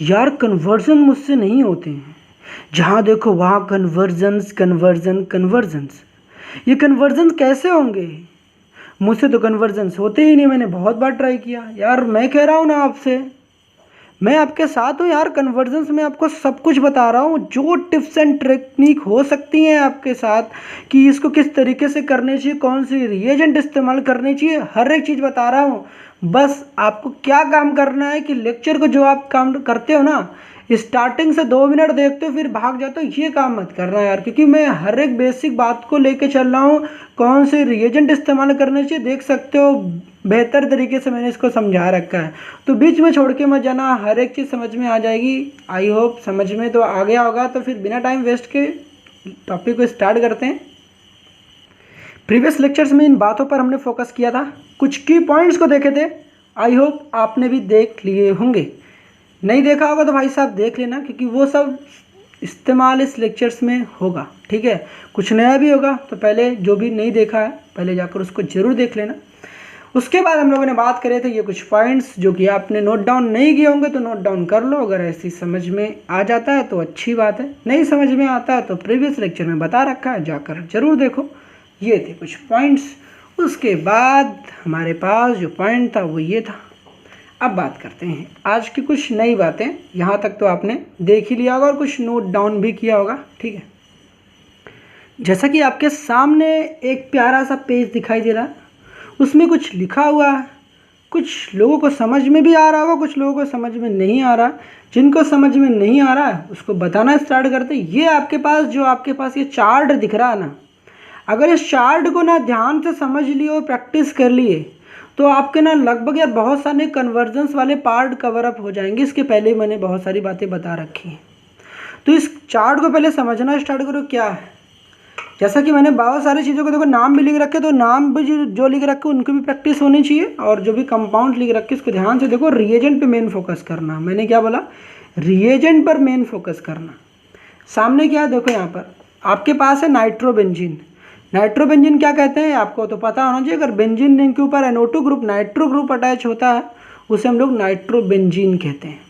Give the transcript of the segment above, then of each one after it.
यार कन्वर्जन मुझसे नहीं होते हैं, जहाँ देखो वहाँ कन्वर्जन्स कन्वर्जन कन्वर्जन्स। ये कन्वर्जन कैसे होंगे? मुझसे तो कन्वर्जन्स होते ही नहीं, मैंने बहुत बार ट्राई किया यार। मैं कह रहा हूँ ना आपसे, मैं आपके साथ हूँ यार। कन्वर्जन्स में आपको सब कुछ बता रहा हूँ, जो टिप्स एंड टेक्निक हो सकती हैं आपके साथ कि इसको किस तरीके से करने चाहिए, कौन सी रिएजेंट इस्तेमाल करनी चाहिए, हर एक चीज़ बता रहा हूँ। बस आपको क्या काम करना है कि लेक्चर को जो आप काम करते हो ना, स्टार्टिंग से 2 मिनट देखते हो फिर भाग जाते हो, ये काम मत करना यार। क्योंकि मैं हर एक बेसिक बात को लेके चल रहा हूँ, कौन से रिएजेंट इस्तेमाल करने चाहिए, देख सकते हो बेहतर तरीके से मैंने इसको समझा रखा है। तो बीच में छोड़ के मत जाना, हर एक चीज़ समझ में आ जाएगी। आई होप समझ में तो आ गया होगा। तो फिर बिना टाइम वेस्ट के टॉपिक को स्टार्ट करते हैं। प्रीवियस लेक्चर्स में इन बातों पर हमने फोकस किया था, कुछ की पॉइंट्स को देखे थे। आई होप आपने भी देख लिए होंगे। नहीं देखा होगा तो भाई साहब देख लेना, क्योंकि वो सब इस्तेमाल इस लेक्चर्स में होगा। ठीक है, कुछ नया भी होगा, तो पहले जो भी नहीं देखा है पहले जाकर उसको ज़रूर देख लेना। उसके बाद हम लोगों ने बात करे थे ये कुछ पॉइंट्स जो कि आपने नोट डाउन नहीं किए होंगे तो नोट डाउन कर लो। अगर ऐसी समझ में आ जाता है तो अच्छी बात है, नहीं समझ में आता है तो प्रीवियस लेक्चर में बता रखा है, जाकर ज़रूर देखो। ये थे कुछ पॉइंट्स। उसके बाद हमारे पास जो पॉइंट था वो ये था। अब बात करते हैं आज की कुछ नई बातें। यहाँ तक तो आपने देख ही लिया होगा और कुछ नोट डाउन भी किया होगा। ठीक है, जैसा कि आपके सामने एक प्यारा सा पेज दिखाई दे रहा है, उसमें कुछ लिखा हुआ है। कुछ लोगों को समझ में भी आ रहा होगा, कुछ लोगों को समझ में नहीं आ रहा। जिनको समझ में नहीं आ रहा है उसको बताना स्टार्ट करते। ये आपके पास जो आपके पास ये चार्ट दिख रहा है ना, अगर इस चार्ट को ना ध्यान से समझ लिए और प्रैक्टिस कर लिए तो आपके ना लगभग यार बहुत सारे कन्वर्जन्स वाले पार्ट कवर अप हो जाएंगे। इसके पहले ही मैंने बहुत सारी बातें बता रखी हैं, तो इस चार्ट को पहले समझना स्टार्ट करो क्या है। जैसा कि मैंने बहुत सारी चीज़ों को देखो नाम भी लिख रखे, तो नाम भी जो लिख रखे उनकी भी प्रैक्टिस होनी चाहिए। और जो भी कंपाउंड लिख रखे इसको ध्यान से देखो। रिएजेंट पे मेन फोकस करना, मैंने क्या बोला, रिएजेंट पर मेन फोकस करना। सामने क्या है देखो, यहाँ पर आपके पास है नाइट्रोबेंजीन। नाइट्रोबेंजीन क्या कहते हैं आपको तो पता होना चाहिए। अगर बेंजीन रिंग के ऊपर NO2 group nitro group attach होता है उसे हम लोग नाइट्रोबेंजीन कहते हैं।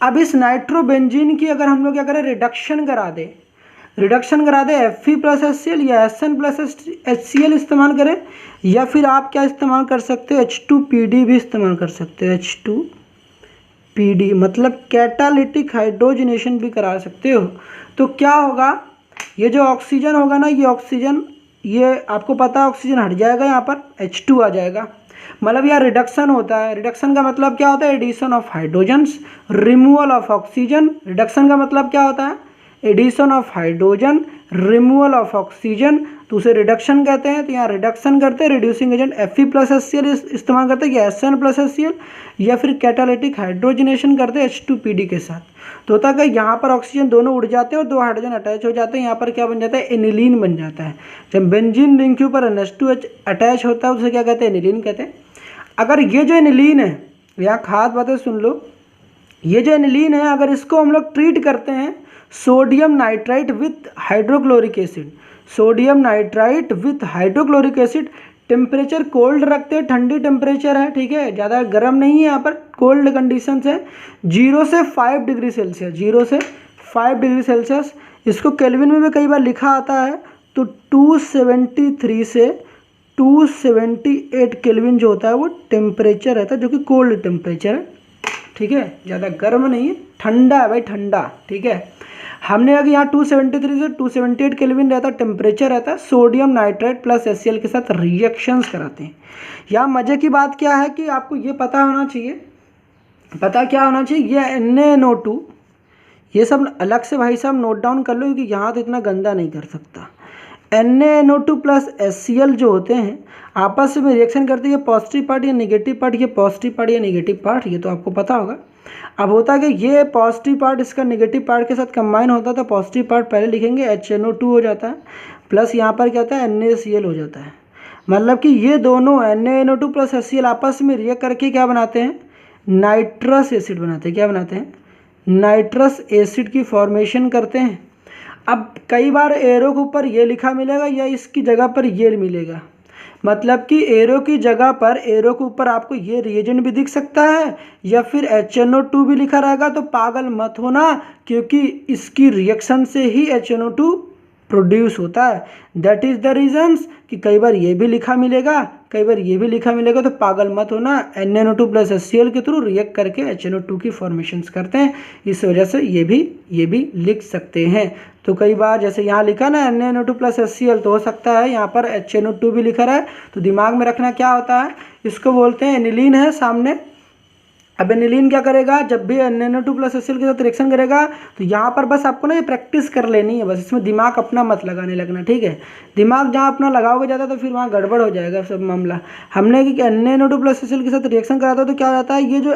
अब इस नाइट्रोबेंजीन की अगर हम लोग क्या करें, रिडक्शन करा दे Fe+HCl या SN+HCl इस्तेमाल करें, या फिर आप क्या इस्तेमाल कर सकते हो, H2PD भी इस्तेमाल कर सकते हो। H2PD मतलब कैटालिटिक हाइड्रोजनेशन भी करा सकते हो। तो क्या होगा, ये जो ऑक्सीजन होगा ना, ये ऑक्सीजन, ये आपको पता है ऑक्सीजन हट जाएगा, यहाँ पर H2 आ जाएगा। मतलब यह रिडक्शन होता है। रिडक्शन का मतलब क्या होता है, addition of hydrogens, removal of oxygen. Reduction का मतलब क्या होता है, addition of hydrogen, removal of oxygen, तो उसे रिडक्शन कहते हैं। तो यहाँ रिडक्शन करते हैं, रिड्यूसिंग एजेंट Fe+HCl इस्तेमाल करते हैं, या SN+HCl, या फिर कैटालिटिक हाइड्रोजनेशन करते हैं H2PD के साथ। तो होता है कि यहाँ पर ऑक्सीजन दोनों उड़ जाते हैं और 2 हाइड्रोजन अटैच हो जाते हैं। यहाँ पर क्या बन जाता है, एनिलीन बन जाता है। जब बेंजीन रिंग के ऊपर NH2H अटैच होता है उसे क्या कहते हैं, एनिलीन कहते हैं। अगर ये जो एनिलीन है, यहाँ खास बातें सुन लो, ये जो एनिलीन है अगर इसको हम लोग ट्रीट करते हैं sodium nitrite with hydrochloric acid, sodium nitrite with hydrochloric acid, temperature cold रखते हैं, ठंडी टेम्परेचर है, ठीक है, ज़्यादा गर्म नहीं है, यहाँ पर कोल्ड कंडीशन है, 0 से 5 डिग्री सेल्सियस, 0 से 5 डिग्री सेल्सियस। इसको केल्विन में भी कई बार लिखा आता है। तो 273 से 278 केल्विन जो होता है वो टेम्परेचर रहता है, जो कि कोल्ड टेम्परेचर है। ठीक है, ज़्यादा गर्म नहीं है, ठंडा है भाई, ठंडा। ठीक है, हमने अगर यहाँ 273 से 278 केल्विन रहता है, टेम्परेचर रहता है। सोडियम नाइट्राइट प्लस HCl के साथ रिएक्शंस कराते हैं। यहाँ मज़े की बात क्या है कि आपको ये पता होना चाहिए, पता क्या होना चाहिए, ये NaNO2, ये सब अलग से भाई साहब नोट डाउन कर लो, क्योंकि यहाँ तो इतना गंदा नहीं कर सकता। NaNO2 प्लस HCl जो होते हैं आपस में रिएक्शन करते हैं, ये पॉजिटिव पार्ट या नेगेटिव पार्ट, ये पॉजिटिव पार्ट या नेगेटिव पार्ट, ये तो आपको पता होगा। अब होता है कि ये पॉजिटिव पार्ट इसका नेगेटिव पार्ट के साथ कंबाइन होता है, तो पॉजिटिव पार्ट पहले लिखेंगे HNO2 हो जाता है, प्लस यहाँ पर क्या होता है NaCl हो जाता है। मतलब कि ये दोनों NaNO2 प्लस HCl आपस में रिएक्ट करके क्या बनाते हैं, नाइट्रस एसिड बनाते हैं। क्या बनाते हैं, नाइट्रस एसिड की फॉर्मेशन करते हैं। अब कई बार एरो के ऊपर ये लिखा मिलेगा या इसकी जगह पर ये मिलेगा, मतलब कि एरो की जगह पर, एरो के ऊपर आपको ये रिएजेंट भी दिख सकता है या फिर HNO2 भी लिखा रहेगा, तो पागल मत होना, क्योंकि इसकी रिएक्शन से ही HNO2 प्रोड्यूस होता है। दैट इज़ द रीजन्स कि कई बार ये भी लिखा मिलेगा, कई बार ये भी लिखा मिलेगा, तो पागल मत होना। NaNO2 प्लस HCl के थ्रू रिएक्ट करके HNO2 की फॉर्मेशंस करते हैं, इस वजह से ये भी लिख सकते हैं। तो कई बार जैसे यहाँ लिखा ना NaNO2 प्लस HCl, तो हो सकता है यहाँ पर HNO2 भी लिखा रहा है। तो दिमाग में रखना क्या होता है, इसको बोलते हैं एनिलीन है सामने। अब एनिलीन क्या करेगा, जब भी NaNO2 प्लस HCl के साथ रिएक्शन करेगा, तो यहाँ पर बस आपको ना ये प्रैक्टिस कर लेनी है, बस इसमें दिमाग अपना मत लगाने लगना, ठीक है। दिमाग जहाँ अपना लगाओगे ज़्यादा तो फिर वहाँ गड़बड़ हो जाएगा सब मामला। हमने कि NaNO2 प्लस HCl के साथ रिएक्शन कराता है तो क्या हो जाता है, ये जो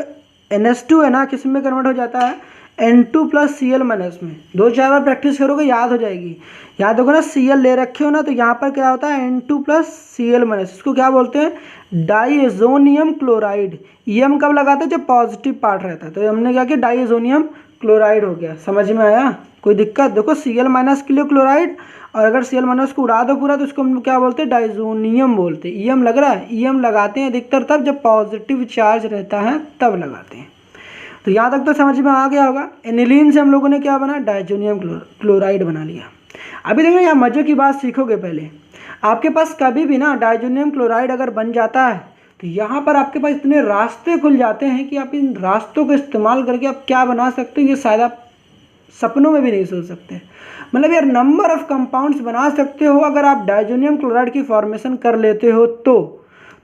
NH2 है ना, किस में कन्वर्ट हो जाता है, N2 प्लस Cl माइनस में। 2-4 बार प्रैक्टिस करोगे याद हो जाएगी। याद होगा ना, Cl ले रखे हो ना, तो यहाँ पर क्या होता है N2 प्लस Cl माइनस, इसको क्या बोलते हैं, डाइएजोनियम क्लोराइड। EM कब लगाते हैं, जब पॉजिटिव पार्ट रहता है। तो हमने क्या किया, डाइएजोनियम क्लोराइड हो गया। समझ में आया, कोई दिक्कत? देखो Cl माइनस के लिए क्लोराइड, और अगर Cl माइनस को उड़ा दो पूरा तो उसको हम क्या बोलते हैं, डाइजोनियम बोलते हैं। EM लग रहा है, EM लगाते हैं अधिकतर तब जब पॉजिटिव चार्ज रहता है, तब लगाते हैं। तो यहाँ तक तो समझ में आ गया होगा। एनिलीन से हम लोगों ने क्या बना, डाइजोनियम क्लोराइड बना लिया। अभी देखो यहाँ मजे की बात सीखोगे। पहले आपके पास कभी भी ना डाइजोनियम क्लोराइड अगर बन जाता है, तो यहाँ पर आपके पास इतने रास्ते खुल जाते हैं कि आप इन रास्तों का इस्तेमाल करके आप क्या बना सकते हो, ये शायद आप सपनों में भी नहीं सोच सकते। मतलब यार नंबर ऑफ कंपाउंड्स बना सकते हो अगर आप डाइजोनियम क्लोराइड की फॉर्मेशन कर लेते हो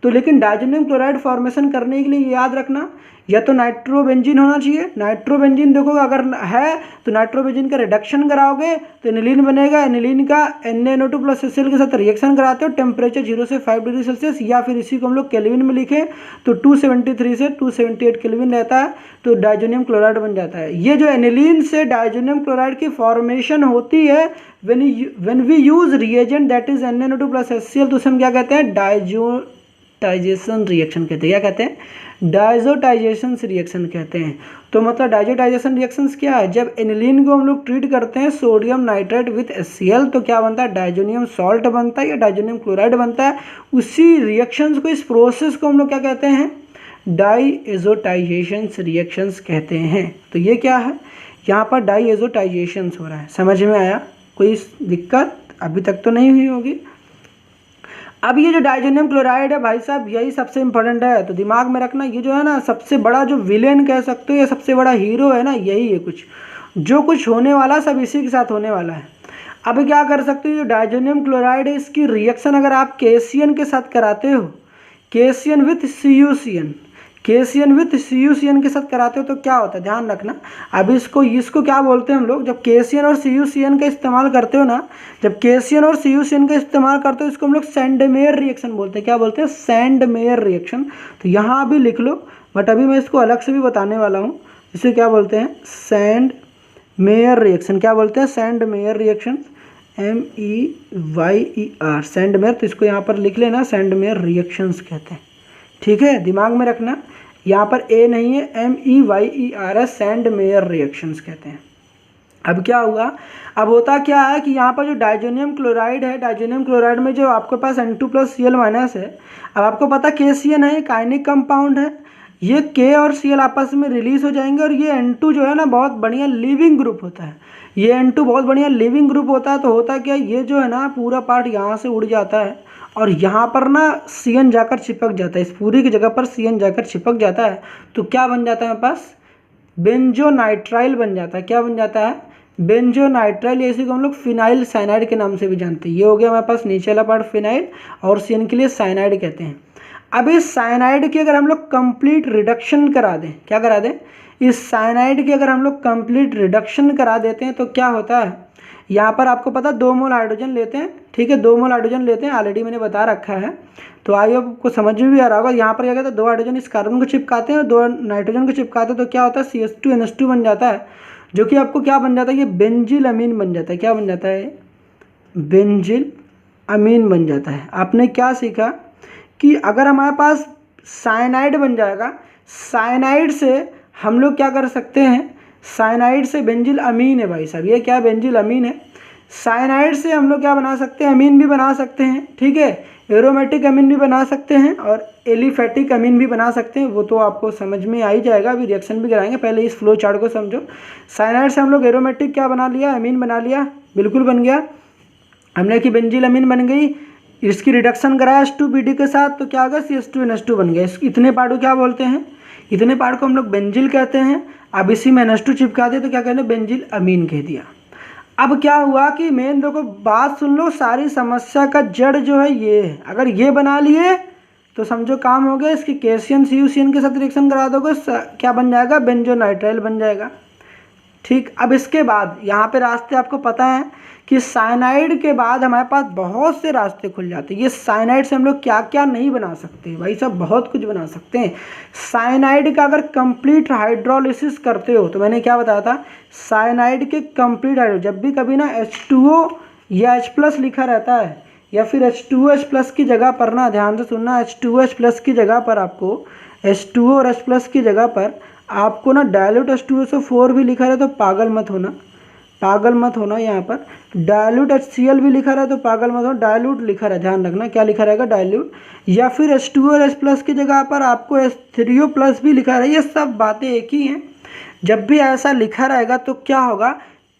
तो लेकिन डाइजोनियम क्लोराइड फॉर्मेशन करने के लिए याद रखना, या तो नाइट्रोबेंजीन होना चाहिए। नाइट्रोबेंजीन देखो अगर है तो नाइट्रोबेंजीन का रिडक्शन कराओगे तो एनिलीन बनेगा। एनिलीन का NaNO2 प्लस HCl के साथ रिएक्शन कराते हो टेम्परेचर 0 से 5 डिग्री सेल्सियस, या फिर इसी को हम लोग केल्विन में लिखें तो 273 से 278 केल्विन रहता है, तो डाइजोनियम क्लोराइड बन जाता है। ये जो एनिलीन से डाइजोनियम क्लोराइड की फॉर्मेशन होती है when we use reagent that is NaNO2 plus HCl, तो उसे हम क्या कहते हैं, डाइजोटाइजेशन रिएक्शन कहते हैं। क्या कहते हैं, डाइजोटाइजेशन रिएक्शन कहते हैं। तो मतलब डाइजोटाइजेशन रिएक्शंस क्या है, जब एनिलीन को हम लोग ट्रीट करते हैं सोडियम नाइट्रेट विथ HCl, तो क्या बनता है, डाइजोनियम सॉल्ट बनता है या डाइजोनियम क्लोराइड बनता है। उसी रिएक्शंस को, इस प्रोसेस को हम लोग क्या कहते हैं, डाइजोटाइजेशन रिएक्शंस कहते हैं। तो ये क्या है, यहाँ पर डाइजोटाइजेशन हो रहा है। समझ में आया, कोई दिक्कत अभी तक तो नहीं हुई होगी। अब ये जो डाइजोनियम क्लोराइड है भाई साहब, यही सबसे इंपॉर्टेंट है। तो दिमाग में रखना, ये जो है ना सबसे बड़ा जो विलेन कह सकते हो या सबसे बड़ा हीरो है ना, यही है। जो कुछ होने वाला सब इसी के साथ होने वाला है। अब क्या कर सकते हो, ये डाइजोनियम क्लोराइड है, इसकी रिएक्शन अगर आप KCN के साथ कराते हो, KCN विथ CuCN के साथ कराते हो तो क्या होता है, ध्यान रखना। अब इसको क्या बोलते हैं हम लोग, जब KCN और CuCN का इस्तेमाल करते हो ना, जब KCN और CuCN का इस्तेमाल करते हो इसको हम लोग सैंडमेयर रिएक्शन बोलते हैं। क्या बोलते हैं, सैंडमेयर रिएक्शन। तो यहाँ भी लिख लो, बट अभी मैं इसको अलग से भी बताने वाला हूँ। इसे क्या बोलते हैं, सैंडमेयर रिएक्शन। क्या बोलते हैं, सैंडमेयर रिएक्शन, MEYER, सैंडमेयर। तो इसको यहाँ पर लिख लेना, सैंडमेयर रिएक्शंस कहते हैं। ठीक है, दिमाग में रखना, यहाँ पर A नहीं है, MEYER है, सैंडमेयर रिएक्शंस कहते हैं। अब क्या हुआ, अब होता क्या है कि यहाँ पर जो डाइजोनियम क्लोराइड है, डाइजोनियम क्लोराइड में जो आपके पास N2 प्लस Cl माइनस है। अब आपको पता KCN है, काइनिक कंपाउंड है, ये K और Cl आपस में रिलीज हो जाएंगे, और ये N2 जो है ना बहुत बढ़िया लिविंग ग्रुप होता है। ये N2 बहुत बढ़िया लिविंग ग्रुप होता है। तो होता क्या, ये जो है ना पूरा पार्ट यहाँ से उड़ जाता है, और यहाँ पर ना CN जाकर चिपक जाता है, इस पूरी की जगह पर CN जाकर चिपक जाता है। तो क्या बन जाता है, मेरे पास बेंजोनाइट्राइल बन जाता है। क्या बन जाता है, बेंजोनाइट्राइल। इसी को हम लोग फिनाइल साइनाइड के नाम से भी जानते हैं। ये हो गया हमारे पास नीचे वाला पार्ट फिनाइल, और CN के लिए साइनाइड कहते हैं। अब इस साइनाइड की अगर हम लोग कंप्लीट रिडक्शन करा दें, क्या करा दें, इस साइनाइड की अगर हम लोग कंप्लीट रिडक्शन करा देते हैं तो क्या होता है, यहाँ पर आपको पता 2 मोल हाइड्रोजन लेते हैं। ठीक है, 2 मोल हाइड्रोजन लेते हैं, ऑलरेडी मैंने बता रखा है, तो आइए आपको समझ में भी आ रहा होगा। यहाँ पर क्या कहते हैं, 2 हाइड्रोजन इस कार्बन को चिपकाते हैं और 2 नाइट्रोजन को चिपकाते हैं, तो क्या होता है, CH2NH2 बन जाता है, जो कि आपको क्या बन जाता है, ये बेंजिल अमीन बन जाता है। क्या बन जाता है, बेंजिल अमीन बन जाता है। आपने क्या सीखा कि अगर हमारे पास साइनाइड बन जाएगा, साइनाइड से हम लोग क्या कर सकते हैं, साइनाइड से बेंजिल अमीन है भाई साहब, ये क्या बेंजिल अमीन है। साइनाइड से हम लोग क्या बना सकते हैं, अमीन भी बना सकते हैं। ठीक है, एरोमेटिक अमीन भी बना सकते हैं और एलिफेटिक अमीन भी बना सकते हैं, वो तो आपको समझ में आ ही जाएगा, अभी रिएक्शन भी कराएंगे, पहले इस फ्लो चार्ट को समझो। साइनाइड से हम लोग एरोमेटिक क्या बना लिया, अमीन बना लिया, बिल्कुल बन गया। हमने कि बेंजील अमीन बन गई, इसकी रिडक्शन कराया H2BD के साथ, तो क्या होगा CH2NH2 बन गया। इतने पार्ट को क्या बोलते हैं, इतने पार्ट को हम लोग बेंजील कहते हैं। अब इसी में NH2 चिपका दिया तो क्या कहते हैं, बेंजील अमीन कह दिया। अब क्या हुआ कि मेन देखो बात सुन लो, सारी समस्या का जड़ जो है ये है, अगर ये बना लिए तो समझो काम हो गया। इसकी KCN CuCN के साथ रिएक्शन करा दोगे, क्या बन जाएगा, बेंजोनाइट्राइल बन जाएगा। ठीक, अब इसके बाद यहाँ पे रास्ते आपको पता है कि साइनाइड के बाद हमारे पास बहुत से रास्ते खुल जाते हैं। ये साइनाइड से हम लोग क्या क्या नहीं बना सकते भाई साहब, बहुत कुछ बना सकते हैं। साइनाइड का अगर कंप्लीट हाइड्रोलिसिस करते हो, तो मैंने क्या बताया था, साइनाइड के कंप्लीट हाइड्रो, जब भी कभी ना H2O या H+ लिखा रहता है या फिर H2OH+ की जगह पर ना, ध्यान से सुनना, H2OH+ की जगह पर आपको H2O और H+ की जगह पर आपको ना डायल्यूट H2SO4 भी लिखा रहे तो पागल मत होना, पागल मत होना। यहाँ पर डायल्यूट HCl भी लिखा रहा है तो पागल मत होना, डायल्यूट लिखा रहा है, ध्यान रखना क्या लिखा रहेगा, डायल्यूट। या फिर H2O और H+ की जगह पर आपको H3O+ भी लिखा रहा है, ये सब बातें एक ही हैं। जब भी ऐसा लिखा रहेगा तो क्या होगा,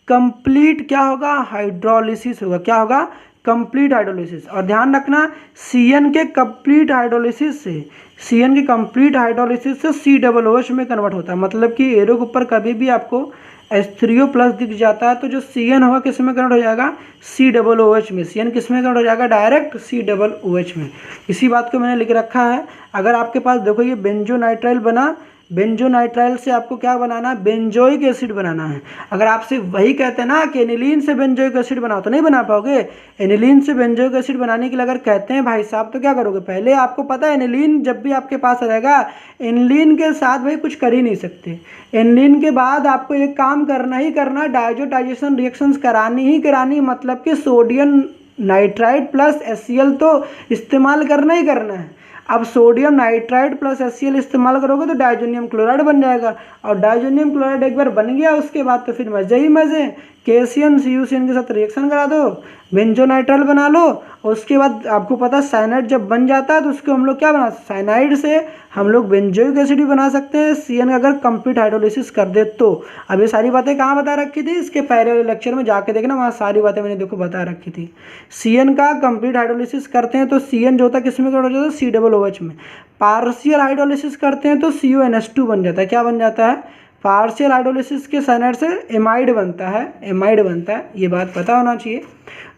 कंप्लीट क्या होगा, हाइड्रोलिसिस होगा। क्या होगा, कंप्लीट हाइड्रोलिसिस। और ध्यान रखना CN के कंप्लीट हाइड्रोलिसिस से, CN के कंप्लीट हाइड्रोलिसिस से COOH में कन्वर्ट होता है। मतलब कि एरो के ऊपर कभी भी आपको H3O+ दिख जाता है तो जो CN होगा किस में कन्वर्ट हो जाएगा, COOH में। CN किस में कन्वर्ट हो जाएगा, डायरेक्ट COOH में। इसी बात को मैंने लिख रखा है। अगर आपके पास देखो ये बेंजोनाइट्राइल बना, बेंजोनाइट्राइल से आपको क्या बनाना है, बेंजोइक एसिड बनाना है। अगर आपसे वही कहते हैं ना कि एनिलीन से बेंजोइक एसिड बनाओ, तो नहीं बना पाओगे। एनिलीन से बेंजोइक एसिड बनाने के लिए अगर कहते हैं भाई साहब, तो क्या करोगे, पहले आपको पता है एनिलीन जब भी आपके पास रहेगा, एनिलीन के साथ भाई कुछ कर ही नहीं सकते। एनिलीन के बाद आपको एक काम करना ही करना, डाइजोटाइजेशन रिएक्शंस करानी ही करानी, मतलब कि सोडियम नाइट्राइड प्लस HCl तो इस्तेमाल करना ही करना है। अब सोडियम नाइट्राइड प्लस HCl इस्तेमाल करोगे तो डाइजोनियम क्लोराइड बन जाएगा, और डाइजोनियम क्लोराइड एक बार बन गया उसके बाद तो फिर मजे ही मजे। KCN CuCN के साथ रिएक्शन करा दो, बेंजोनाइट्राइल बना लो, और उसके बाद आपको पता साइनाइड जब बन जाता है तो उसको हम लोग क्या बना, साइनाइड से हम लोग बेंजोइक एसिड भी बना सकते हैं, CN अगर कंप्लीट हाइड्रोलिसिस कर दे तो। अब ये सारी बातें कहाँ बता रखी थी, इसके पहले लेक्चर में जाके देखना, वहाँ सारी बातें मैंने देखो बता रखी थी। CN का कंप्लीट हाइड्रोलिसिस करते हैं तो CN जो होता है किस में कन्वर्ट हो जाता है, COOH में। पार्शियल हाइड्रोलिसिस करते हैं तो CONH2 बन जाता है। क्या बन जाता है, पार्शियल हाइड्रोलिसिस के साइनाइड से एमाइड बनता है, एमाइड बनता है, ये बात पता होना चाहिए।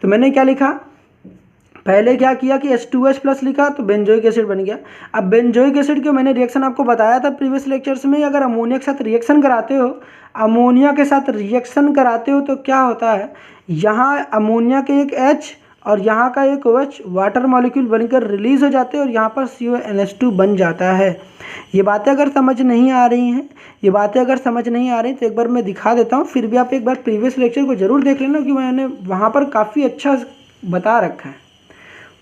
तो मैंने क्या लिखा, पहले क्या किया कि H2H+ लिखा तो बेंजोइक एसिड बन गया। अब बेंजोइक एसिड के मैंने रिएक्शन आपको बताया था प्रीवियस लेक्चर्स में, अगर अमोनिया के साथ रिएक्शन कराते हो, अमोनिया के साथ रिएक्शन कराते हो तो क्या होता है, यहाँ अमोनिया के एक H और यहाँ का एक OH वाटर मॉलिक्यूल बनकर रिलीज हो जाते हैं और यहाँ पर CONH2 बन जाता है। ये बातें अगर समझ नहीं आ रही हैं, ये बातें अगर समझ नहीं आ रही तो एक बार मैं दिखा देता हूँ, फिर भी आप एक बार प्रीवियस लेक्चर को ज़रूर देख लेना, क्योंकि मैंने वहाँ पर काफ़ी अच्छा बता रखा है,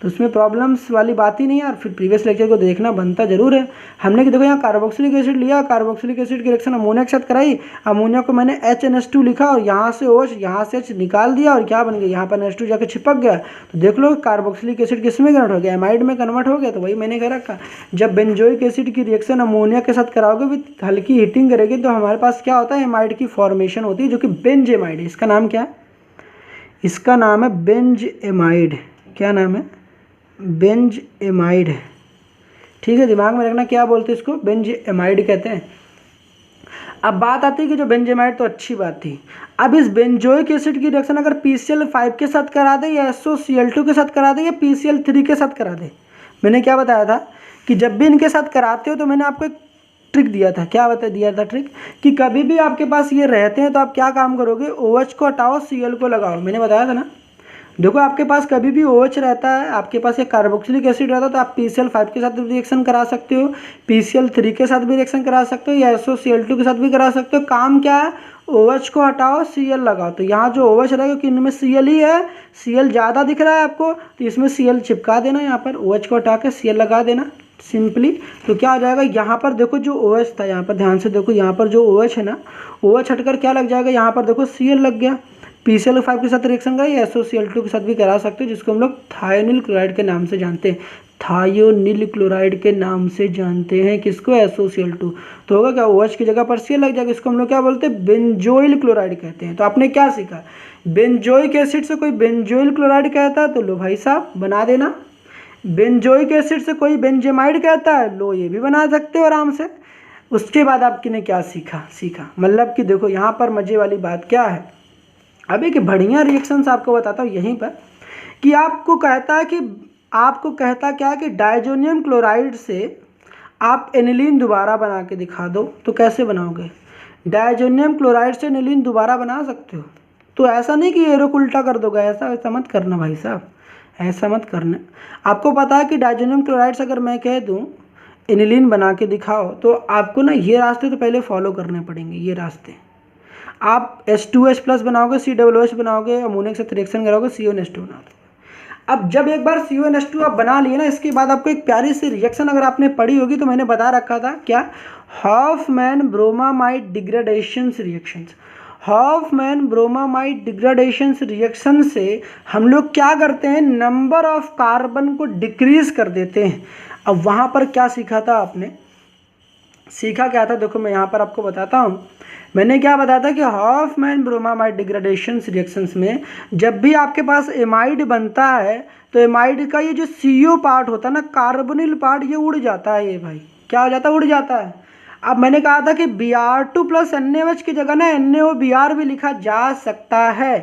तो उसमें प्रॉब्लम्स वाली बात ही नहीं है। और फिर प्रीवियस लेक्चर को देखना बनता जरूर है। हमने कि देखो यहाँ कार्बोक्सिलिक एसिड लिया, कार्बोक्सिलिक एसिड की रिएक्शन अमोनिया के साथ कराई, अमोनिया को मैंने HNH2 लिखा और यहाँ से OH, यहाँ से H निकाल दिया और क्या बन गया, यहाँ पर NH2 जाकर चिपक गया। तो देख लो कार्बोक्सिलिक एसिड किस में कन्वर्ट हो गया, एमाइड में कन्वर्ट हो गया। तो वही मैंने कह रखा, जब बेंजोइक एसिड की रिएक्शन अमोनिया के साथ कराओगे विथ हल्की हीटिंग करेगी तो हमारे पास क्या होता है, एमाइड की फॉर्मेशन होती है, जो कि बेंज एमाइड है। इसका नाम क्या है, इसका नाम है बेंज एमाइड। क्या नाम है, बेंज एमाइड है। ठीक है, दिमाग में रखना क्या बोलते हैं इसको, बेंज एमाइड कहते हैं। अब बात आती है कि जो बेंज एमाइड तो अच्छी बात थी, अब इस बेंजोइक एसिड की रिएक्शन अगर PCl5 के साथ करा दे या SOCl2 के साथ करा दे या PCl3 के साथ करा दे। मैंने क्या बताया था कि जब भी इनके साथ कराते हो तो मैंने आपको एक ट्रिक दिया था। क्या बता दिया था ट्रिक, कि कभी भी आपके पास ये रहते हैं तो आप क्या काम करोगे, OH को हटाओ, Cl को लगाओ। मैंने बताया था ना, देखो आपके पास कभी भी OH रहता है, आपके पास एक कार्बोक्सिलिक एसिड रहता है तो आप PCl5 के साथ भी रिएक्शन करा सकते हो, PCl3 के साथ भी रिएक्शन करा सकते हो, या SOCl2 के साथ भी करा सकते हो। काम क्या है, OH को हटाओ, Cl लगाओ। तो यहाँ जो OH रहेगा कि इनमें Cl ही है, Cl ज़्यादा दिख रहा है आपको तो इसमें Cl चिपका देना, यहाँ पर OH को हटा के Cl लगा देना सिंपली। तो क्या हो जाएगा, यहाँ पर देखो जो OH था, यहाँ पर ध्यान से देखो, यहाँ पर जो OH है ना, OH हटकर क्या लग जाएगा, यहाँ पर देखो Cl लग गया। PCl5 के साथ रिएक्शन करा या SOCl2 के साथ भी करा सकते हो, जिसको हम लोग थायोनिल क्लोराइड के नाम से जानते हैं। थायोनिल क्लोराइड के नाम से जानते हैं किसको? SOCl2। तो होगा क्या, OH की जगह पर Cl लग जाएगा, इसको हम लोग क्या बोलते हैं? बेंजोइल क्लोराइड कहते हैं। तो आपने क्या सीखा? बेंजोइक एसिड से कोई बेंजोइल क्लोराइड कहता है तो लो भाई साहब बना देना। बेंजोइक एसिड से कोई बेंजेमाइड कहता है, लो ये भी बना सकते हो आराम से। उसके बाद आपने क्या सीखा मतलब कि देखो यहाँ पर मजे वाली बात क्या है, अब एक बढ़िया रिएक्शंस आपको बताता हूँ यहीं पर, कि आपको कहता क्या है कि डायजोनियम क्लोराइड से आप एनिलीन दोबारा बना के दिखा दो। तो कैसे बनाओगे? डायजोनियम क्लोराइड से एनिलीन दोबारा बना सकते हो। तो ऐसा नहीं कि ये रुक उल्टा कर दोगे, ऐसा मत करना भाई साहब, ऐसा मत करना। आपको पता है कि डायजोनियम क्लोराइड से अगर मैं कह दूँ एनिलीन बना के दिखाओ, तो आपको ना ये रास्ते तो पहले फॉलो करने पड़ेंगे। ये रास्ते आप H2H+ बनाओगे, COOH बनाओगे, अमोनिया के साथ रिएक्शन कराओगे, CONH2 बनाओगे। अब जब एक बार CONH2 आप बना लिए ना, इसके बाद आपको एक प्यारी सी रिएक्शन अगर आपने पढ़ी होगी तो मैंने बता रखा था क्या, Hofmann bromamide degradation reactions. Hofmann bromamide degradation reaction से हम लोग क्या करते हैं, नंबर ऑफ कार्बन को डिक्रीज कर देते हैं। अब वहाँ पर क्या सीखा था आपने? सीखा क्या था, देखो मैं यहाँ पर आपको बताता हूँ। मैंने क्या बताया था कि हॉफमैन ब्रोमामाइड डिग्रेडेशन रिएक्शंस में जब भी आपके पास एमाइड बनता है तो एमाइड का ये जो CO पार्ट होता है ना, कार्बोनिल पार्ट, ये उड़ जाता है। ये भाई क्या हो जाता है? उड़ जाता है। अब मैंने कहा था कि Br2+ NaOH की जगह ना NaOBr भी लिखा जा सकता है।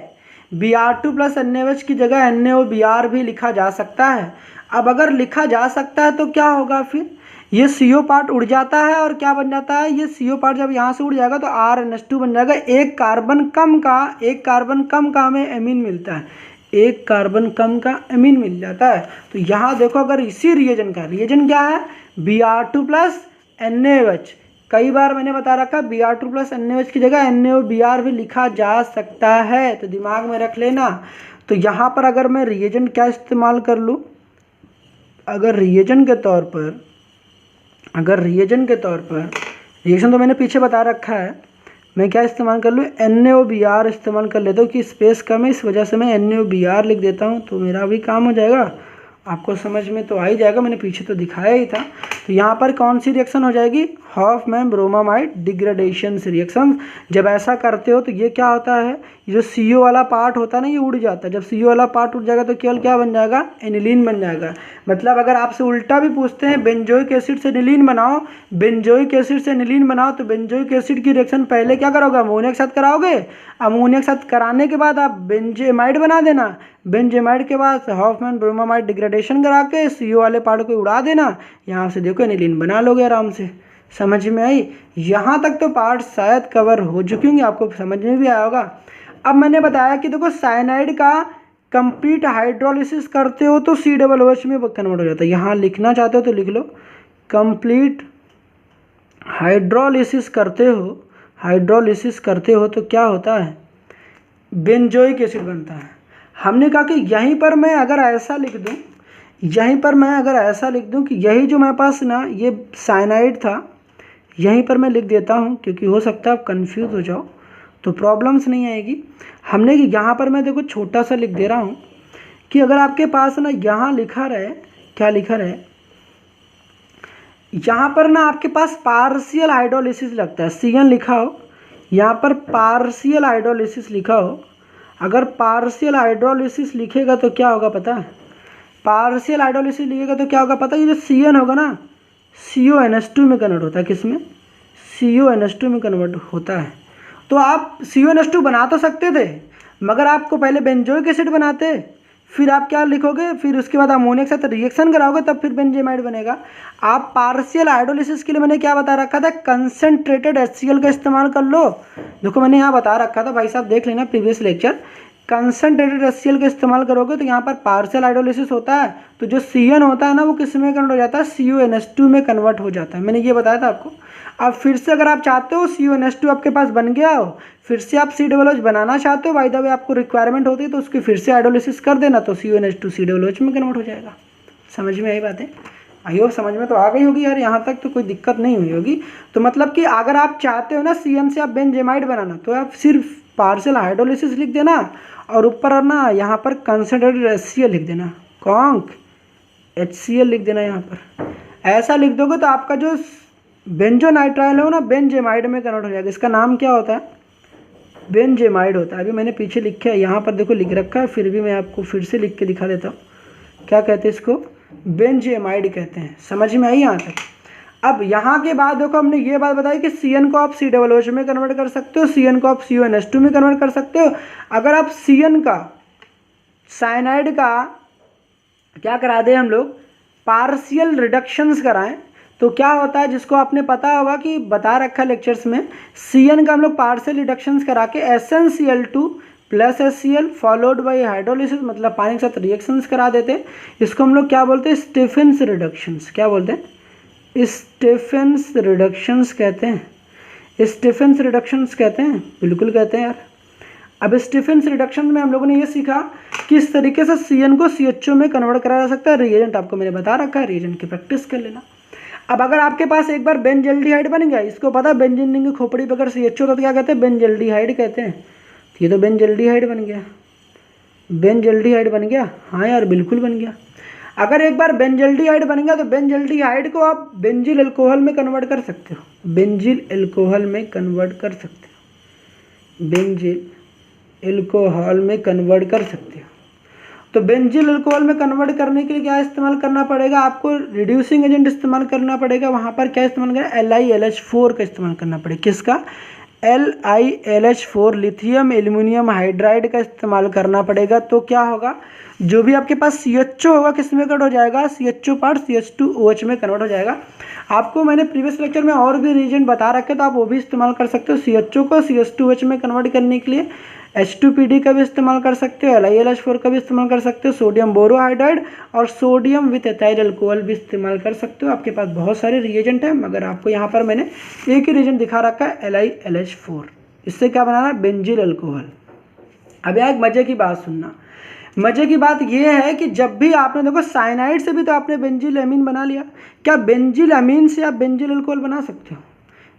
Br2+ NaOH की जगह NaOBr भी लिखा जा सकता है। अब अगर लिखा जा सकता है तो क्या होगा, फिर ये CO पार्ट उड़ जाता है और क्या बन जाता है, ये CO पार्ट जब यहाँ से उड़ जाएगा तो RNH2 बन जाएगा। एक कार्बन कम का हमें एमीन मिलता है, एक कार्बन कम का एमीन मिल जाता है। तो यहाँ देखो, अगर इसी रिएजन क्या है, Br2+ NaOH। कई बार मैंने बता रखा Br2+ NaOH की जगह NaOBr भी लिखा जा सकता है, तो दिमाग में रख लेना। तो यहाँ पर अगर मैं रिएजन क्या इस्तेमाल कर लूँ, अगर रिएजन के तौर पर रिएक्शन तो मैंने पीछे बता रखा है, मैं क्या इस्तेमाल कर लूँ, NaOBr इस्तेमाल कर लेता हूँ कि स्पेस कम है, इस वजह से मैं NaOBr लिख देता हूँ, तो मेरा भी काम हो जाएगा। आपको समझ में तो आ ही जाएगा, मैंने पीछे तो दिखाया ही था। तो यहाँ पर कौन सी रिएक्शन हो जाएगी, हॉफमैन ब्रोमामाइड डिग्रेडेशन रिएक्शन। जब ऐसा करते हो तो ये क्या होता है, ये जो CO वाला पार्ट होता है ना, ये उड़ जाता है। जब CO वाला पार्ट उड़ जाएगा तो केवल क्या बन जाएगा, एनिलीन बन जाएगा। मतलब अगर आपसे उल्टा भी पूछते हैं बेंजोइक एसिड से एनिलीन बनाओ, बेंजोइक एसिड से एनिलीन बनाओ, तो बेंजोइक एसिड की रिएक्शन पहले क्या करोगे, अमोनिया के साथ कराओगे। अमोनिया के साथ कराने के बाद आप बेंजेमाइड बना देना। बेंजेमाइड के बाद हॉफमैन ब्रोमामाइड डिग्रेडेशन करा के CO वाले पार्ट को उड़ा देना, यहाँ से देखो एनिलीन बना लोगे आराम से। समझ में आई? यहाँ तक तो पार्ट शायद कवर हो चुकी होंगी, आपको समझ में भी आया होगा। अब मैंने बताया कि देखो साइनाइड का कंप्लीट हाइड्रोलिसिस करते हो तो COOH में कन्वर्ट हो जाता है। यहाँ लिखना चाहते हो तो लिख लो, कंप्लीट हाइड्रोलिसिस करते हो तो क्या होता है, बेंजोइक एसिड बनता है। हमने कहा कि यहीं पर मैं अगर ऐसा लिख दूं कि यही जो मेरे पास ना ये साइनाइड था, यहीं पर मैं लिख देता हूं, क्योंकि हो सकता है आप कंफ्यूज हो जाओ तो प्रॉब्लम्स नहीं आएगी। हमने कि यहाँ पर मैं देखो छोटा सा लिख दे रहा हूँ कि अगर आपके पास ना यहाँ लिखा रहे, क्या लिखा रहे, यहाँ पर ना आपके पास पार्शियल हाइड्रोलिसिस लगता है, CN लिखा हो, यहाँ पर पार्शियल हाइड्रोलिसिस लिखा हो। अगर पार्शियल हाइड्रोलिसिस लिखेगा तो क्या होगा पता है, पार्शियल हाइड्रोलिसिस लिखेगा तो क्या होगा पता है, ये जो CN होगा ना, CONH2 में कन्वर्ट होता है। किसमें? CONH2 में कन्वर्ट होता है। तो आप CONH2 बना तो सकते थे, मगर आपको पहले बेंजोइक एसिड बनाते, फिर आप क्या लिखोगे, फिर उसके बाद अमोनिया के साथ रिएक्शन कराओगे, तब फिर बेंजेमाइड बनेगा। आप पार्शियल हाइड्रोलिसिस के लिए मैंने क्या बता रखा था, कंसनट्रेटेड HCl का इस्तेमाल कर लो। देखो मैंने यहाँ बता रखा था, भाई साहब देख लेना प्रीवियस लेक्चर, कंसनट्रेटेड HCl का इस्तेमाल करोगे तो यहाँ पर पार्शियल हाइड्रोलिसिस होता है, तो जो CN होता है ना वो किस में कन्वर्ट हो जाता है, CONH2 में कन्वर्ट हो जाता है। मैंने ये बताया था आपको। अब फिर से अगर आप चाहते हो CONH2 आपके पास बन गया हो, फिर से आप COOH बनाना चाहते हो, बाय द वे आपको रिक्वायरमेंट होती है तो उसकी फिर से हाइड्रोलिसिस कर देना, तो CONH2 COOH में कन्वर्ट हो जाएगा। समझ में आई बातें? आई होप समझ में तो आ गई होगी यार, यहाँ तक तो कोई दिक्कत नहीं हुई होगी। तो मतलब कि अगर आप चाहते हो ना CN से आप बेंजेमाइड बनाना, तो आप सिर्फ पार्शियल हाइड्रोलिसिस लिख देना और ऊपर ना यहाँ पर कंसंट्रेटेड HCl लिख देना, कॉन्क HCl लिख देना यहाँ पर। ऐसा लिख दोगे तो आपका जो बेंजोनाइट्राइल हो ना बेंजेमाइड में कन्वर्ट हो जाएगा। इसका नाम क्या होता है? बेंजेमाइड होता है। अभी मैंने पीछे लिखा है, यहाँ पर देखो लिख रखा है, फिर भी मैं आपको फिर से लिख के दिखा देता हूँ। क्या कहते हैं इसको? बेंजेमाइड कहते हैं। समझ में आई यहाँ तक? अब यहाँ के बाद देखो हमने ये बात बताई कि CN को आप COOH में कन्वर्ट कर सकते हो, CN को आप CuNH2 में कन्वर्ट कर सकते हो। अगर आप CN का साइनाइड का क्या करा दें हम लोग, पार्शियल रिडक्शंस कराएं, तो क्या होता है, जिसको आपने पता होगा कि बता रखा है लेक्चर्स में, CN का हम लोग पार्शियल रिडक्शंस करा के SnCl2 plus HCl followed by hydrolysis, मतलब पानी के साथ रिएक्शंस करा देते हैं। इसको हम लोग क्या बोलते हैं? Stephen's reductions. क्या बोलते हैं? स्टीफेंस रिडक्शंस कहते हैं। स्टीफेंस रिडक्शंस कहते हैं, बिल्कुल कहते हैं यार। अब स्टीफेंस रिडक्शन में हम लोगों ने ये सीखा किस तरीके से CN को CHO में कन्वर्ट करा जा सकता है। रिएजेंट आपको मैंने बता रखा है, रिएजेंट की प्रैक्टिस कर लेना। अब अगर आपके पास एक बार बेंजल्डिहाइड बन गया, इसको पता है बेंजीन रिंग की खोपड़ी पर अगर CHO होता तो क्या कहते हैं? बेंजल्डिहाइड कहते हैं। तो ये तो बेंजल्डिहाइड बन गया, बेंजल्डिहाइड बन गया। हाँ यार बिल्कुल बन गया। अगर एक बार बेंजल्डिहाइड बन गया तो बेंजल्डिहाइड को आप बेंजिल अल्कोहल में कन्वर्ट कर सकते हो, बेंजिल अल्कोहल में कन्वर्ट कर सकते हो, बेंजिल अल्कोहल में कन्वर्ट कर सकते हो। तो बेंजिल अल्कोहल में कन्वर्ट करने के लिए क्या इस्तेमाल करना पड़ेगा? आपको रिड्यूसिंग एजेंट इस्तेमाल करना पड़ेगा। वहाँ पर क्या इस्तेमाल करना? LiLH4 का इस्तेमाल करना पड़ेगा। किसका? LiLH4, लिथियम एल्यूमिनियम हाइड्राइड का इस्तेमाल करना पड़ेगा। तो क्या होगा? जो भी आपके पास CHO होगा किस में कन्वर्ट हो जाएगा? CHO पार्ट CH2OH में कन्वर्ट हो जाएगा। आपको मैंने प्रीवियस लेक्चर में और भी रीजेंट बता रखे, तो आप वो भी इस्तेमाल कर सकते हो। CHO को CH2OH में कन्वर्ट करने के लिए H2PD का भी इस्तेमाल कर सकते हो, LiLH4 का भी इस्तेमाल कर सकते हो, सोडियम बोरोहाइड्राइड और सोडियम विथ एथाइल अल्कोहल भी इस्तेमाल कर सकते हो। आपके पास बहुत सारे रिएजेंट हैं, मगर आपको यहाँ पर मैंने एक ही रिएजेंट दिखा रखा है, LiLH4। इससे क्या बनाना है? Benzyl alcohol. अब यहाँ एक मजे की बात सुनना। मजे की बात यह है कि जब भी आपने देखो साइनाइड से भी तो आपने बेंजिल अमीन बना लिया, क्या बेंजिल अमीन से आप बेंजिल अल्कोहल बना सकते हो?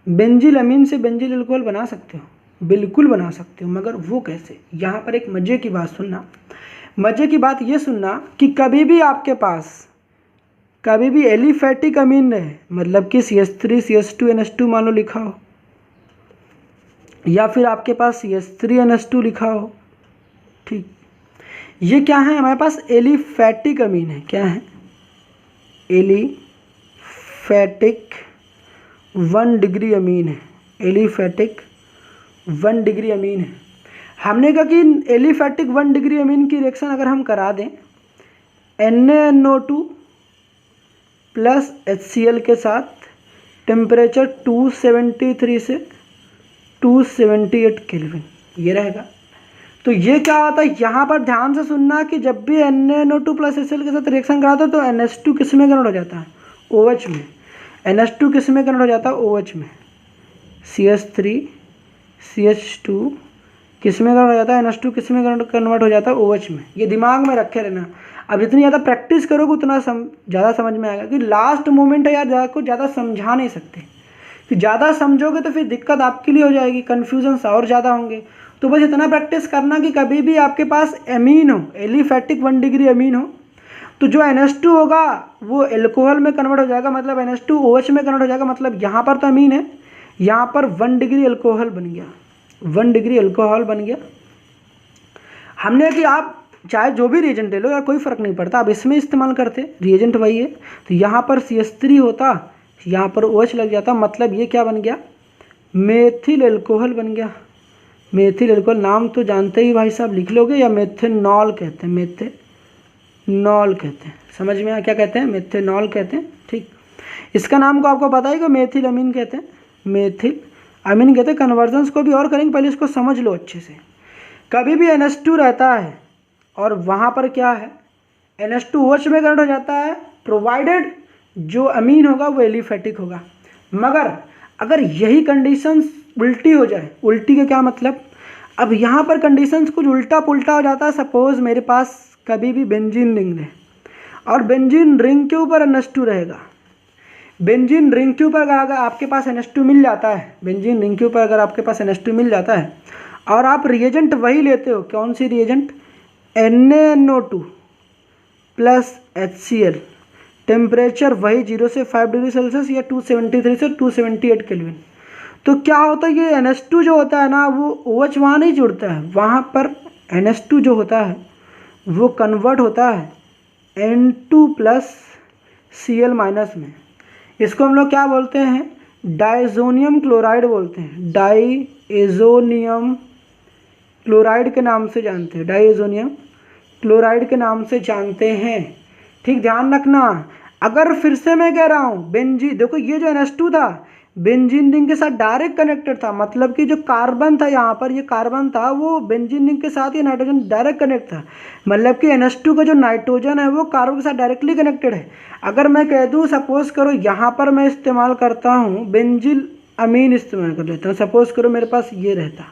बेंजिल अमीन से बेंजिल अल्कोहल बना सकते हो, बिल्कुल बना सकते हो, मगर वो कैसे? यहाँ पर एक मजे की बात सुनना। मजे की बात ये सुनना कि कभी भी आपके पास कभी भी एलिफैटिक अमीन रहे, मतलब कि CH3 CH2 NH2 मान लो लिखा हो, या फिर आपके पास CH3 NH2 लिखा हो, ठीक, ये क्या है? हमारे पास एलिफैटिक अमीन है। क्या है? एलिफैटिक 1 डिग्री अमीन है, एलिफैटिक 1 डिग्री अमीन है। हमने कहा कि एलिफैटिक 1 डिग्री अमीन की रिएक्शन अगर हम करा दें NaNO2 प्लस HCl के साथ टेम्परेचर 273 से 278 केल्विन, ये रहेगा। तो ये क्या होता है? यहाँ पर ध्यान से सुनना कि जब भी NaNO2 प्लस HCl के साथ रिएक्शन कराता है तो NH2 किस में कन्वर्ट हो जाता है? OH में। NH2 किस में कन्वर्ट हो जाता है? OH में। CH3 CH2 किस में कन्वर्ट हो जाता है? NH2 किस में कन्वर्ट हो जाता है? OH में। ये दिमाग में रखे रहना। अब जितनी ज़्यादा प्रैक्टिस करोगे उतना ज़्यादा समझ में आएगा कि लास्ट मोमेंट है यार, को ज़्यादा समझा नहीं सकते। कि ज़्यादा समझोगे तो फिर दिक्कत आपके लिए हो जाएगी, कन्फ्यूजन्स और ज़्यादा होंगे। तो बस इतना प्रैक्टिस करना कि कभी भी आपके पास अमीन हो, एलिफैटिक 1 डिग्री अमीन हो, तो जो NH2 होगा वो एल्कोहल में कन्वर्ट हो जाएगा, मतलब NH2OH में कन्वर्ट हो जाएगा। मतलब यहाँ पर तो अमीन है, यहाँ पर 1 डिग्री अल्कोहल बन गया, 1 डिग्री अल्कोहल बन गया। हमने कि आप चाहे जो भी रिएजेंट ले लो या कोई फ़र्क नहीं पड़ता, आप इसमें इस्तेमाल करते, रिएजेंट वही है। तो यहाँ पर CH3 होता, यहाँ पर OH लग जाता, मतलब ये क्या बन गया? मेथिल अल्कोहल बन गया। मेथिल अल्कोहल नाम तो जानते ही भाई साहब, लिख लोगे, या मेथेनॉल कहते हैं, मेथेनॉल कहते हैं। समझ में आया क्या कहते हैं? मेथेनॉल कहते हैं, ठीक। इसका नाम को आपको पता है कि मेथिल अमीन कहते हैं, मेथिल अमीन कहते हैं। कन्वर्जन्स को भी और करेंगे, पहले इसको समझ लो अच्छे से। कभी भी NH2 रहता है और वहाँ पर क्या है? NH2OH में कन्वर्ट हो जाता है, प्रोवाइडेड जो अमीन होगा वो एलिफैटिक होगा। मगर अगर यही कंडीशंस उल्टी हो जाए, उल्टी का क्या मतलब? अब यहाँ पर कंडीशंस कुछ उल्टा पुल्टा हो जाता है। सपोज मेरे पास कभी भी बेंजीन रिंग है और बेंजीन रिंग के ऊपर NH2 रहेगा। बेंजीन रिंग के ऊपर अगर आपके पास NH2 मिल जाता है, बेंजीन रिंग के ऊपर अगर आपके पास NH2 मिल जाता है और आप रिएजेंट वही लेते हो, कौन सी reagent, NaNO2 plus HCl, temperature वही 0 से 5 डिग्री सेल्सियस या 273 से 278 केल्विन। तो क्या होता है, ये NH2 जो होता है ना वो OH वहाँ नहीं जुड़ता है, वहाँ पर NH2 जो होता है वो कन्वर्ट होता है N2 प्लस Cl माइनस में। इसको हम लोग क्या बोलते हैं, डाइजोनियम क्लोराइड बोलते हैं, डाइएजोनियम क्लोराइड के नाम से जानते हैं, डाइएजोनियम क्लोराइड के नाम से जानते हैं। ठीक, ध्यान रखना। अगर फिर से मैं कह रहा हूँ बेंजीन, देखो ये जो NH2 था बेंजीन रिंग के साथ डायरेक्ट कनेक्टेड था, मतलब कि जो कार्बन था यहाँ पर, ये कार्बन था वो बेंजीन रिंग के साथ ही नाइट्रोजन डायरेक्ट कनेक्ट था, मतलब कि NH2 का जो नाइट्रोजन है वो कार्बन के साथ डायरेक्टली कनेक्टेड है। अगर मैं कह दूँ सपोज करो यहाँ पर मैं इस्तेमाल करता हूँ बेंजिल अमीन, इस्तेमाल कर लेता हूँ, सपोज करो मेरे पास ये रहता,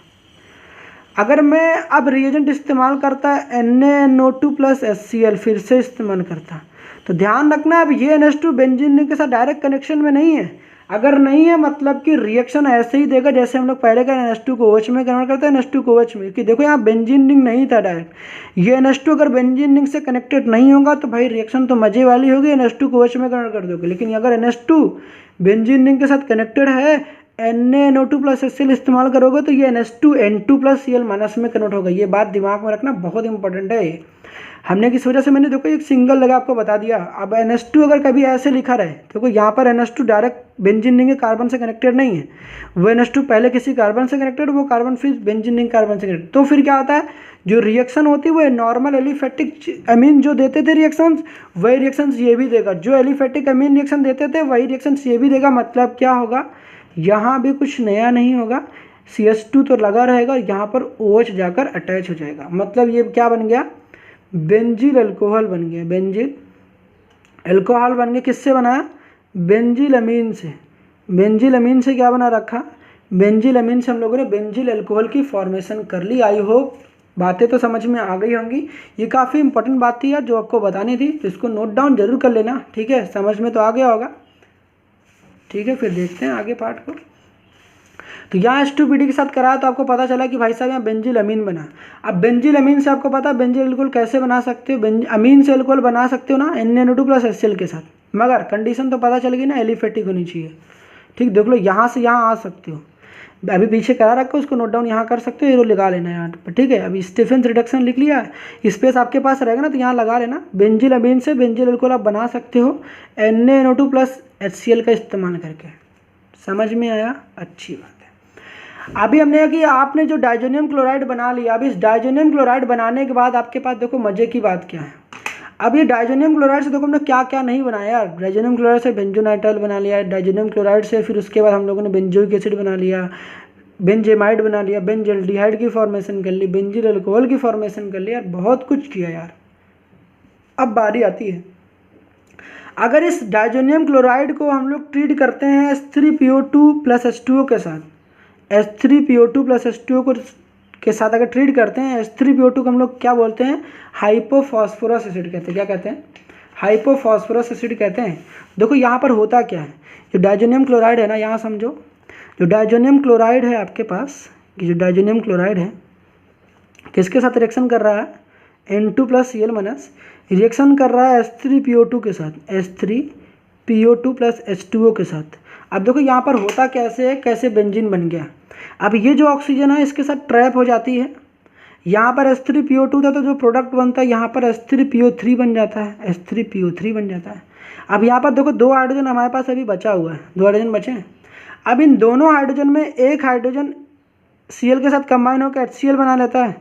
अगर मैं अब रिएजेंट इस्तेमाल करता NaNO2 प्लस HCl फिर से इस्तेमाल करता, तो ध्यान रखना अब ये NH2 बेंजीन रिंग के साथ डायरेक्ट कनेक्शन में नहीं है। अगर नहीं है मतलब कि रिएक्शन ऐसे ही देगा जैसे हम लोग पहले का NH2 को OH में कन्वर्ट करते हैं, NH2 को OH में, कि देखो यहाँ बेंजीन रिंग नहीं था डायरेक्ट। ये NH2 अगर बेंजीन रिंग से कनेक्टेड नहीं होगा तो भाई रिएक्शन तो मजे वाली होगी, NH2 को OH में कन्वर्ट कर दोगे। लेकिन अगर NH2 बेंजीन रिंग के साथ कनेक्टेड है, NaNO2 प्लस HCl इस्तेमाल करोगे तो ये NH2 N2 plus Cl minus में कन्वर्ट होगा। ये बात दिमाग में रखना, बहुत इंपॉर्टेंट है ये। हमने किस वजह से, मैंने देखो एक सिंगल लगा आपको बता दिया। अब NH2 अगर कभी ऐसे लिखा रहे, देखो यहाँ पर NH2 डायरेक्ट बेंजीन रिंग के कार्बन से कनेक्टेड नहीं है, वो NH2 पहले किसी कार्बन से कनेक्टेड, वो कार्बन फिर बेंजीन रिंग कार्बन से कनेक्टेड, तो फिर क्या होता है, जो रिएक्शन होती है वो नॉर्मल एलिफेटिक अमीन जो देते थे रिएक्शंस, वही रिएक्शंस ये भी देगा, जो एलिफेटिक अमीन रिएक्शन देते थे वही रिएक्शंस ये भी देगा। मतलब क्या होगा, यहाँ भी कुछ नया नहीं होगा, CH2 तो लगा रहेगा, यहाँ पर OH जाकर अटैच हो जाएगा। मतलब ये क्या बन गया, बेंजील अल्कोहल बन गया, बेंजील अल्कोहल बन गया। किससे बना, बेंजील अमीन से। बेंजील अमीन से क्या बना रखा, बेंजील अमीन से हम लोगों ने बेंजील अल्कोहल की फॉर्मेशन कर ली। आई होप बातें तो समझ में आ गई होंगी। ये काफ़ी इंपॉर्टेंट बात थी यार जो आपको बतानी थी, तो इसको नोट डाउन जरूर कर लेना, ठीक है, समझ में तो आ गया होगा। ठीक है, फिर देखते हैं आगे पार्ट को। तो यहाँ H2PD के साथ कराया तो आपको पता चला कि भाई साहब यहाँ बेंजील अमीन बना। अब बेंजील अमीन से आपको पता है बेंजील अल्कोहल कैसे बना सकते हो, अमीन से अल्कोहल बना सकते हो ना NaNO2 प्लस HCl के साथ, मगर कंडीशन तो पता चल गई ना, एलिफेटिक होनी चाहिए। ठीक, देख लो यहाँ से यहाँ आ सकते हो, अभी पीछे करा रखा, उसको नोट डाउन यहाँ कर सकते हो, ये लगा लेना यहाँ पर। ठीक है, अभी स्टीफेंस रिडक्शन लिख लिया, स्पेस आपके पास रहेगा ना तो यहाँ लगा लेना। बेंजील अमीन से बेंजील अल्कोहल आप बना सकते हो NaNO2 प्लस HCl का इस्तेमाल करके। समझ में आया, अच्छी बात है। अभी हमने कि आपने जो डाइजोनियम क्लोराइड बना लिया, अब इस डाइजोनियम क्लोराइड बनाने के बाद आपके पास देखो मजे की बात क्या है। अब ये डाइजोनियम क्लोराइड से देखो हमने क्या क्या नहीं बनाया यार। डाइजोनियम क्लोराइड से बेंजोनाइट्राइल बना लिया, डाइजोनियम क्लोराइड से फिर उसके बाद हम लोगों ने बेंजोइक एसिड बना लिया, बेंजेमाइड बना लिया, बेंजल्डिहाइड की फॉर्मेशन कर ली, बेंजील अल्कोहल की फॉर्मेशन कर ली यार, बहुत कुछ किया यार। अब बारी आती है, अगर इस डाइजोनियम क्लोराइड को हम लोग ट्रीट करते हैं H3PO2 प्लस H2O के साथ, H3PO2 प्लस H2O के साथ अगर ट्रीट करते हैं, H3PO2 को हम लोग क्या बोलते हैं, हाइपोफॉस्फोरस एसिड कहते हैं। क्या कहते हैं, हाइपोफॉस्फोरस एसिड कहते हैं। देखो यहाँ पर होता क्या है, जो डाइजोनियम क्लोराइड है ना, यहाँ समझो, जो डाइजोनियम क्लोराइड है आपके पास, ये जो डाइजोनियम क्लोराइड है किसके साथ रिएक्शन कर रहा है, N2 plus Cl minus, reaction कर रहा है H3PO2 के साथ, H3PO2 प्लस H2O के साथ। अब देखो यहाँ पर होता कैसे है, कैसे बेंजीन बन गया। अब ये जो ऑक्सीजन है इसके साथ ट्रैप हो जाती है, यहाँ पर H3PO2 था तो जो प्रोडक्ट बनता है यहाँ पर H3PO3 बन जाता है, H3PO3 बन जाता है। अब यहाँ पर देखो दो हाइड्रोजन हमारे पास अभी बचा हुआ है, दो हाइड्रोजन बचे हैं। अब इन दोनों हाइड्रोजन में एक हाइड्रोजन Cl के साथ कंबाइन होकर HCl बना लेता है,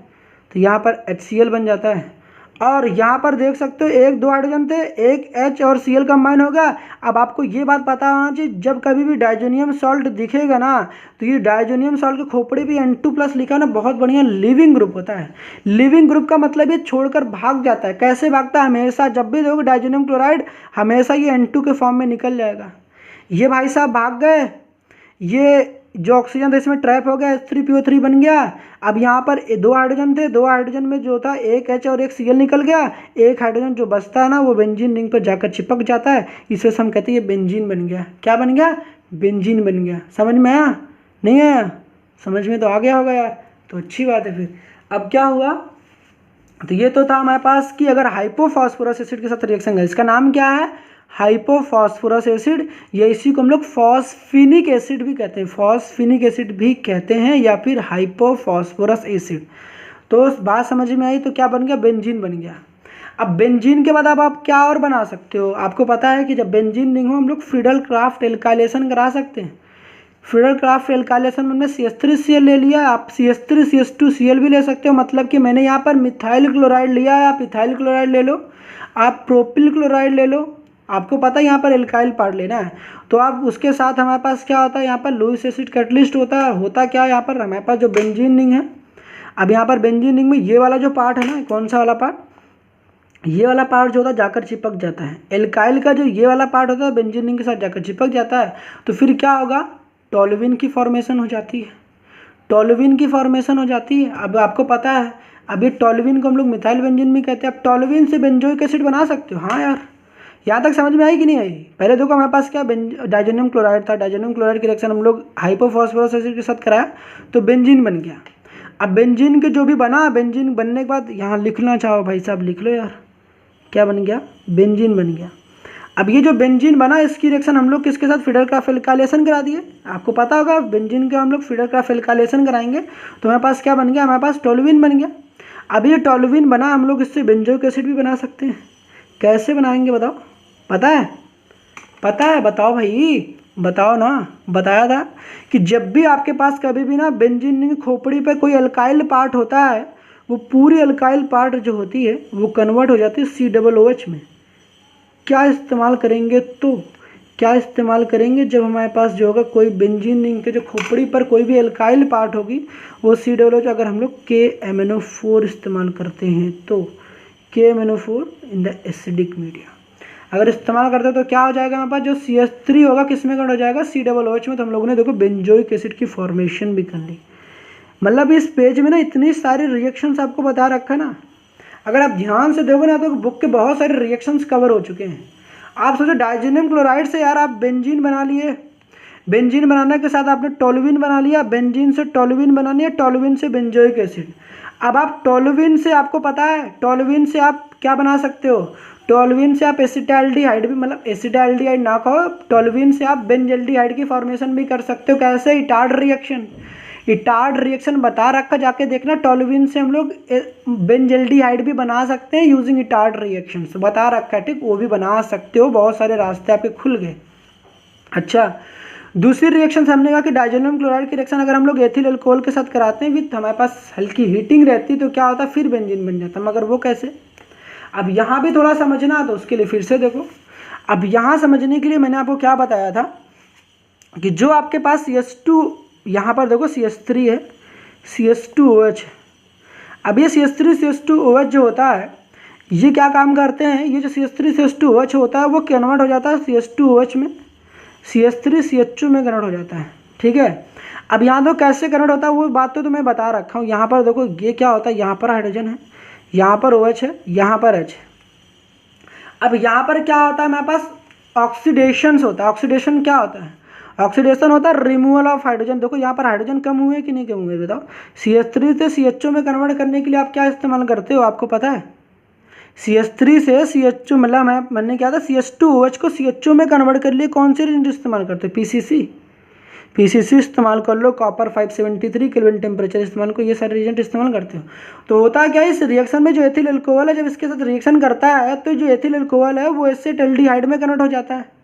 तो यहाँ पर HCl बन जाता है। और यहाँ पर देख सकते हो एक दो हाइड्रोजन थे, एक H और Cl कंबाइन होगा। अब आपको ये बात पता होना चाहिए, जब कभी भी डाइजोनियम सॉल्ट दिखेगा ना तो ये डाइजोनियम सॉल्ट के खोपड़े भी N2 प्लस लिखा ना, बहुत बढ़िया लिविंग ग्रुप होता है। लिविंग ग्रुप का मतलब ये छोड़कर भाग जाता है। कैसे भागता है, हमेशा जब भी देखोगे डाइजोनियम क्लोराइड हमेशा ये N2 के फॉर्म में निकल जाएगा। ये भाई साहब भाग गए, ये जो ऑक्सीजन था इसमें ट्रैप हो गया, H3PO3 बन गया। अब यहाँ पर दो हाइड्रोजन थे, दो हाइड्रोजन में जो था एक H और एक Cl निकल गया, एक हाइड्रोजन जो बचता है ना वो बेंजीन रिंग पर जाकर चिपक जाता है, इस वजह से हम कहते हैं ये बेंजीन बन गया। क्या बन गया, बेंजीन बन गया। समझ में आया, नहीं आया, समझ में तो आ गया होगा यार। तो अच्छी बात है। फिर अब क्या हुआ, तो ये तो था हमारे पास कि अगर हाइपोफॉस्फोरस एसिड के साथ रिएक्शन है, इसका नाम क्या है, हाइपोफॉस्फोरस एसिड, या इसी को हम लोग फॉस्फिनिक एसिड भी कहते हैं, फॉस्फिनिक एसिड भी कहते हैं, या फिर हाइपोफॉस्फोरस एसिड। तो बात समझ में आई, तो क्या बन गया, बेंजीन बन गया। अब बेंजीन के बाद अब आप क्या और बना सकते हो, आपको पता है कि जब बेंजीन रिंग हो हम लोग फ्रीडल क्राफ्ट एल्काइलेशन करा सकते हैं। फ्रीडल क्राफ्ट एल्काइलेशन में हमने CH3Cl ले लिया, आप CH3CH2Cl भी ले सकते हो, मतलब कि मैंने यहाँ पर मिथाइल क्लोराइड लिया है, आप इथाइल क्लोराइड ले लो, आप प्रोपिल क्लोराइड ले लो, आपको पता है यहाँ पर एल्काइल पार्ट लेना है। तो आप उसके साथ हमारे पास क्या होता है, यहाँ पर लुईस एसिड कैटलिस्ट होता क्या है, यहाँ पर हमारे पास जो बेंजीन रिंग है, अब यहाँ पर बेंजीन रिंग में ये वाला जो पार्ट है ना, कौन सा वाला पार्ट, ये वाला पार्ट जो होता है जाकर चिपक जाता है, एल्काइल का जो ये वाला पार्ट होता है बेंजीन रिंग के साथ जाकर चिपक जाता है, तो फिर क्या होगा, टोल्यूइन की फॉर्मेशन हो जाती है, टोल्यूइन की फॉर्मेशन हो जाती है। अब आपको पता है, अब ये टोल्यूइन को हम लोग मिथाइल बेंजीन भी कहते हैं। अब टोल्यूइन से बेंजोइक एसिड बना सकते हो, हाँ यार, यहाँ तक समझ में आई कि नहीं आई। पहले देखो हमारे पास क्या डाइजेनियम क्लोराइड था, डाइजेनियम क्लोराइड की रिएक्शन हम लोग हाइपोफॉस्फोरस एसिड के साथ कराया तो बेंजीन बन गया। अब बेंजीन के जो भी बना, बेंजीन बनने के बाद यहाँ लिखना चाहो भाई साहब लिख लो यार, क्या बन गया, बेंजीन बन गया। अब ये जो बेंजीन बना, इसकी रिएक्शन हम लोग किसके साथ, फ्रीडल क्राफ्ट एल्काइलेशन करा दिए। आपको पता होगा बेंजीन का हम लोग फ्रीडल क्राफ्ट एल्काइलेशन कराएंगे तो हमारे पास क्या बन गया, हमारे पास टोल्यूइन बन गया। अब ये टोल्यूइन बना, हम लोग इससे बेंजोइक एसिड भी बना सकते हैं। कैसे बनाएंगे बताओ, पता है, पता है, बताओ भाई, बताओ ना। बताया था कि जब भी आपके पास कभी भी ना बेंजीन की खोपड़ी पे कोई अल्काइल पार्ट होता है, वो पूरी अल्काइल पार्ट जो होती है वो कन्वर्ट हो जाती है COOH में। क्या इस्तेमाल करेंगे, तो क्या इस्तेमाल करेंगे, जब हमारे पास जो होगा कोई बेंजीन रिंग के जो खोपड़ी पर कोई भी अल्काइल पार्ट होगी वो COOH, अगर हम लोग KMnO4 इस्तेमाल करते हैं तो KMnO4 in the acidic media अगर इस्तेमाल करते हैं तो क्या हो जाएगा, हमारे पास जो CH3 होगा किस में कन्वर्ट हो जाएगा, COOH में। तो हम लोगों ने देखो बेंजोइक एसिड की फॉर्मेशन भी कर ली। मतलब इस पेज में ना इतनी सारी रिएक्शंस आपको बता रखा है ना, अगर आप ध्यान से देखो ना तो बुक के बहुत सारे रिएक्शंस कवर हो चुके हैं। आप सोचो डाइजेनियम क्लोराइड से यार आप बेंजीन बना लिए, बेंजीन बनाने के साथ आपने टोल्यूइन बना लिया, बेंजीन से टोल्यूइन बना लिया, टोल्यूइन से बेंजोइक एसिड। अब आप टोल्यूइन से, आपको पता है टोल्यूइन से आप क्या बना सकते हो, टोल्यूइन से आप एसिटाल्डिहाइड भी, मतलब एसिटाल्डिहाइड ना कहो, टोल्यूइन से आप बेंजल्डिहाइड की फॉर्मेशन भी कर सकते हो। कैसे, इटार्ड रिएक्शन, इटार्ड रिएक्शन बता रखा, जाके देखना। टोल्यूइन से हम लोग बेंजल्डिहाइड भी बना सकते हैं यूजिंग इटार्ड रिएक्शंस, बता रखा है, ठीक, वो भी बना सकते हो, बहुत सारे रास्ते आपके खुल गए। अच्छा, दूसरी रिएक्शन हमने कहा कि डाइजेनियम क्लोराइड की रिएक्शन अगर हम लोग एथिल अल्कोहल के साथ कराते हैं विथ, हमारे पास हल्की हीटिंग रहती तो क्या होता, फिर बेंजीन बन जाता, मगर वो कैसे। अब यहाँ भी थोड़ा समझना, तो उसके लिए फिर से देखो। अब यहाँ समझने के लिए मैंने आपको क्या बताया था कि जो आपके पास CH2, यहाँ पर देखो CH3 है, CH2OH है। अब ये CH3CH2OH जो होता है ये क्या काम करते हैं, ये जो CH3CH2OH होता है वो कन्वर्ट हो जाता है CH2OH में, CH3CH2 में कन्वर्ट हो जाता है, ठीक है। अब यहाँ तो कैसे कन्वर्ट होता है वो बात तो मैं बता रखा हूँ। यहाँ पर देखो ये क्या होता है, यहाँ पर हाइड्रोजन है, यहाँ पर OH है, यहाँ पर H है। अब यहाँ पर क्या होता है, हमारे पास ऑक्सीडेशन होता है। ऑक्सीडेशन क्या होता है, ऑक्सीडेशन होता है रिमूवल ऑफ हाइड्रोजन। देखो यहाँ पर हाइड्रोजन कम हुए कि नहीं कम हुए, बताओ। CH3 से CHO में कन्वर्ट करने के लिए आप क्या इस्तेमाल करते हो, आपको पता है। CH3 से CHO, मतलब मैंने क्या था, CH2OH को CHO में कन्वर्ट कर लिए कौन से रिएजेंट इस्तेमाल करते हो, PCC इस्तेमाल कर लो, कॉपर 573 केल्विन टेम्परेचर इस्तेमाल को, ये सारे रिएजेंट इस्तेमाल करते हो। तो होता क्या है, इस रिएक्शन में जो एथिल अल्कोहल है जब इसके साथ रिएक्शन करता है तो जो एथिल अल्कोहल है वो एसिटाल्डिहाइड में कन्वर्ट हो जाता है।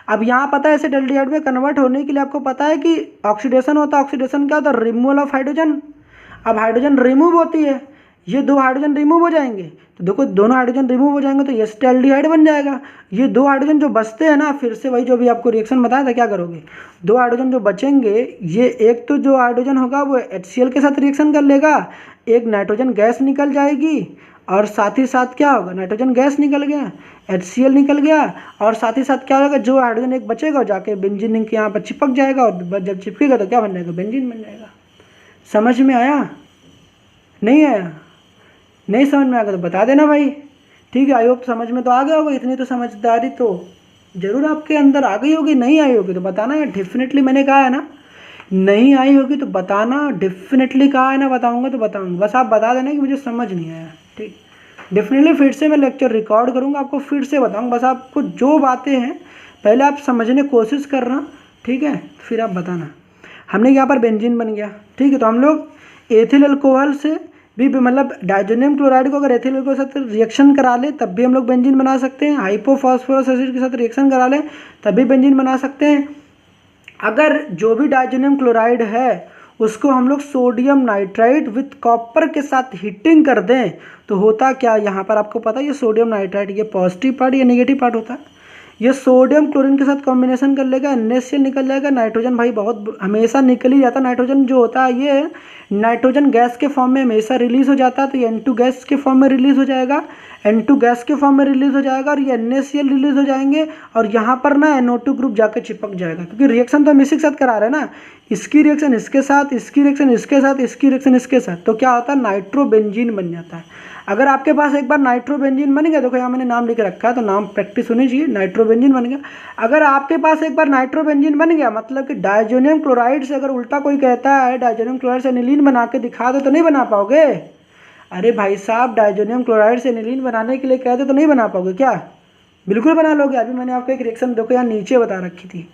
अब यहाँ पता है एसिटाल्डिहाइड में कन्वर्ट होने के लिए आपको पता है कि ऑक्सीडेशन होता है। ऑक्सीडेशन क्या होता है, रिमूवल ऑफ हाइड्रोजन। अब हाइड्रोजन रिमूव होती है, ये दो हाइड्रोजन रिमूव हो जाएंगे, तो देखो दोनों हाइड्रोजन रिमूव हो जाएंगे तो एसिटाल्डिहाइड बन जाएगा। ये दो हाइड्रोजन जो बचते हैं ना, फिर से वही जो भी आपको रिएक्शन बताया था, क्या करोगे, दो हाइड्रोजन जो बचेंगे, ये एक तो जो हाइड्रोजन होगा वो HCl के साथ रिएक्शन कर लेगा, एक नाइट्रोजन गैस निकल जाएगी, और साथ ही साथ क्या होगा, नाइट्रोजन गैस निकल गया, HCl निकल गया, और साथ ही साथ क्या होगा, जो हाइड्रोजन एक बचेगा और जाके बेंजीन रिंग के यहाँ पर चिपक जाएगा, और जब चिपकेगा तो क्या बन जाएगा, बेंजीन बन जाएगा। समझ में आया, नहीं आया, नहीं समझ में आएगा तो बता देना भाई, ठीक है। आई होप समझ में तो आ गया होगा, इतनी तो समझदारी तो जरूर आपके अंदर आ गई होगी, नहीं आई होगी तो बताना है डेफिनेटली। मैंने कहा है ना, नहीं आई होगी तो बताना, डेफिनेटली कहा है ना बताऊंगा तो बताऊंगा, बस आप बता देना कि मुझे समझ नहीं आया, ठीक। डेफिनेटली फिर से मैं लेक्चर रिकॉर्ड करूंगा, आपको फिर से बताऊंगा, बस आपको जो बातें हैं पहले आप समझने की कोशिश करना, ठीक है, फिर आप बताना। हमने यहाँ पर बेंजीन बन गया, ठीक है। तो हम लोग एथिल अल्कोहल से भी मतलब डाइजोनियम क्लोराइड को अगर एथिल अल्कोहल के साथ रिएक्शन करा ले तब भी हम लोग बेंजीन बना सकते हैं, हाइपोफॉस्फोरस एसिड के साथ रिएक्शन करा ले तब भी बेंजीन बना सकते हैं। अगर जो भी डाइजोनियम क्लोराइड है उसको हम लोग सोडियम नाइट्राइट विथ कॉपर के साथ हीटिंग कर दें तो होता क्या, यहाँ पर आपको पता है ये सोडियम नाइट्राइट ये पॉजिटिव पार्ट या नेगेटिव पार्ट होता है। ये सोडियम क्लोरीन के साथ कॉम्बिनेशन कर लेगा, NaCl निकल जाएगा, नाइट्रोजन भाई बहुत हमेशा निकल ही जाता है। नाइट्रोजन जो होता है ये नाइट्रोजन गैस के फॉर्म में हमेशा रिलीज हो जाता है, तो ये N2 गैस के फॉर्म में रिलीज हो जाएगा, N2 गैस के फॉर्म में रिलीज हो जाएगा और ये NaCl रिलीज हो जाएंगे और यहाँ पर ना NO2 ग्रुप जाकर चिपक जाएगा, क्योंकि रिएक्शन तो हम इसी के साथ करा रहे हैं ना, इसकी रिएक्शन इसके साथ, इसकी रिएक्शन इसके साथ, इसकी रिएक्शन इसके साथ, तो क्या होता है नाइट्रोबेंजीन बन जाता है। अगर आपके पास एक बार नाइट्रोबेंजीन बन गया, देखो यहाँ मैंने नाम लिख रखा है तो नाम प्रैक्टिस होनी चाहिए, नाइट्रोबेंजीन बन गया। अगर आपके पास एक बार नाइट्रोबेंजीन बन गया मतलब कि डाइजोनियम क्लोराइड से अगर उल्टा कोई कहता है डाइजोनियम क्लोराइड से एनिलीन बना के दिखा दो तो नहीं बना पाओगे। अरे भाई साहब डाइजोनियम क्लोराइड से एनिलीन बनाने के लिए कहते तो नहीं बना पाओगे क्या, बिल्कुल बना लोगे। अभी मैंने आपको एक रिएक्शन देखो यहाँ नीचे बता रखी थी,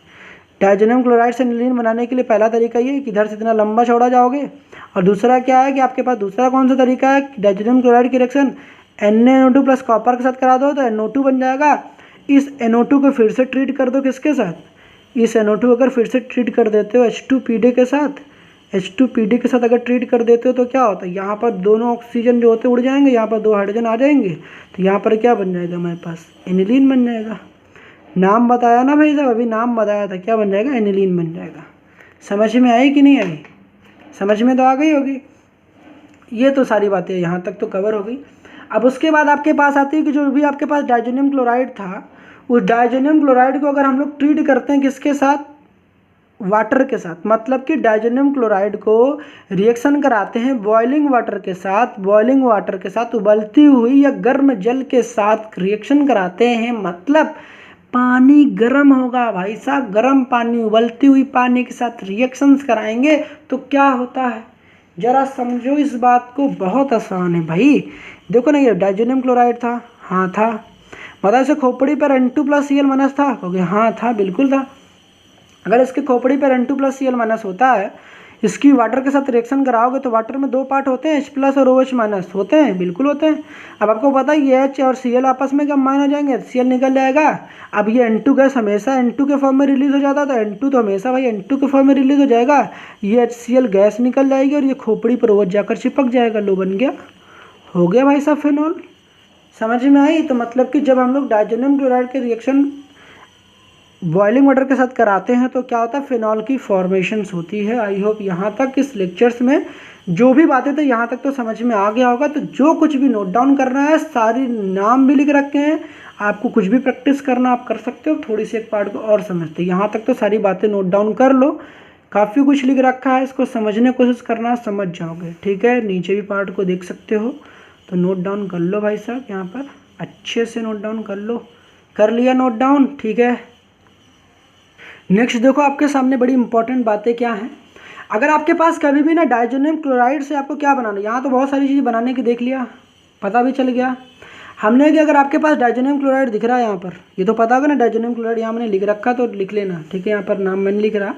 डाइजोनियम क्लोराइड से एनिलीन बनाने के लिए पहला तरीका ये कि इधर से इतना लंबा चौड़ा जाओगे, और दूसरा क्या है कि आपके पास दूसरा कौन सा तरीका है, डाइजोनियम क्लोराइड की रिएक्शन NaNO2 प्लस कॉपर के साथ करा दो तो NO2 बन जाएगा। इस NO2 को फिर से ट्रीट कर दो किसके साथ, इस NO2 अगर फिर से ट्रीट कर देते हो H2PD के साथ, H2PD के साथ अगर ट्रीट कर देते हो तो क्या होता है, यहाँ पर दोनों ऑक्सीजन जो होते उड़ जाएंगे, यहाँ पर 2 हाइड्रोजन आ जाएंगे, तो यहाँ पर क्या बन जाएगा हमारे पास एनिलीन बन जाएगा। नाम बताया ना भाई साहब, अभी नाम बताया था, क्या बन जाएगा एनिलीन बन जाएगा। समझ में आई कि नहीं आई, समझ में तो आ गई होगी। ये तो सारी बातें यहाँ तक तो कवर हो गई। अब उसके बाद आपके पास आती है कि जो भी आपके पास डाइजोनियम क्लोराइड था, उस डाइजोनियम क्लोराइड को अगर हम लोग ट्रीट करते हैं किसके साथ, वाटर के साथ, मतलब कि डाइजोनियम क्लोराइड को रिएक्शन कराते हैं बॉइलिंग वाटर के साथ, बॉइलिंग वाटर के साथ उबलती हुई या गर्म जल के साथ रिएक्शन कराते हैं, मतलब पानी गर्म होगा भाई साहब, गर्म पानी उबलती हुई पानी के साथ रिएक्शंस कराएंगे तो क्या होता है, जरा समझो इस बात को, बहुत आसान है भाई। देखो ना ये डाइजोनियम क्लोराइड था, हाँ था, मतलब इसे खोपड़ी पर N2+Cl- था, क्योंकि हाँ था, बिल्कुल था। अगर इसके खोपड़ी पर N2+Cl- होता है, इसकी वाटर के साथ रिएक्शन कराओगे तो वाटर में 2 पार्ट होते हैं, H+ और OH- होते हैं, बिल्कुल होते हैं। अब आपको पता है ये H और Cl आपस में कंबाइन हो जाएंगे, Cl निकल जाएगा। अब ये N2 गैस हमेशा N2 के फॉर्म में रिलीज हो जाता है, तो N2 तो हमेशा भाई N2 के फॉर्म में रिलीज हो जाएगा, ये HCl गैस निकल जाएगी और ये खोपड़ी पर OH जाकर चिपक जाएगा, लो बन गया, हो गया भाई साहब फिनॉल। समझ में आई। तो मतलब कि जब हम लोग डाइजोनियम क्लोराइड के रिएक्शन बॉइलिंग वाटर के साथ कराते हैं तो क्या होता है, फिनॉल की फॉर्मेशंस होती है। आई होप यहाँ तक इस लेक्चर्स में जो भी बातें थे यहाँ तक तो समझ में आ गया होगा। तो जो कुछ भी नोट डाउन करना है, सारी नाम भी लिख रखे हैं, आपको कुछ भी प्रैक्टिस करना आप कर सकते हो। थोड़ी सी एक पार्ट को और समझते, यहाँ तक तो सारी बातें नोट डाउन कर लो, काफ़ी कुछ लिख रखा है, इसको समझने की कोशिश करना, समझ जाओगे, ठीक है। नीचे भी पार्ट को देख सकते हो, तो नोट डाउन कर लो भाई साहब, यहाँ पर अच्छे से नोट डाउन कर लो। कर लिया नोट डाउन, ठीक है। नेक्स्ट देखो आपके सामने बड़ी इंपॉर्टेंट बातें क्या हैं। अगर आपके पास कभी भी ना डाइजोनियम क्लोराइड से आपको क्या बनाना है, यहाँ तो बहुत सारी चीज़ें बनाने की देख लिया, पता भी चल गया हमने कि अगर आपके पास डाइजोनियम क्लोराइड दिख रहा है यहाँ पर, ये तो पता होगा ना डाइजोनियम क्लोराइड, यहाँ मैंने लिख रखा तो लिख लेना, ठीक है। यहाँ पर नाम मैंने लिख रहा,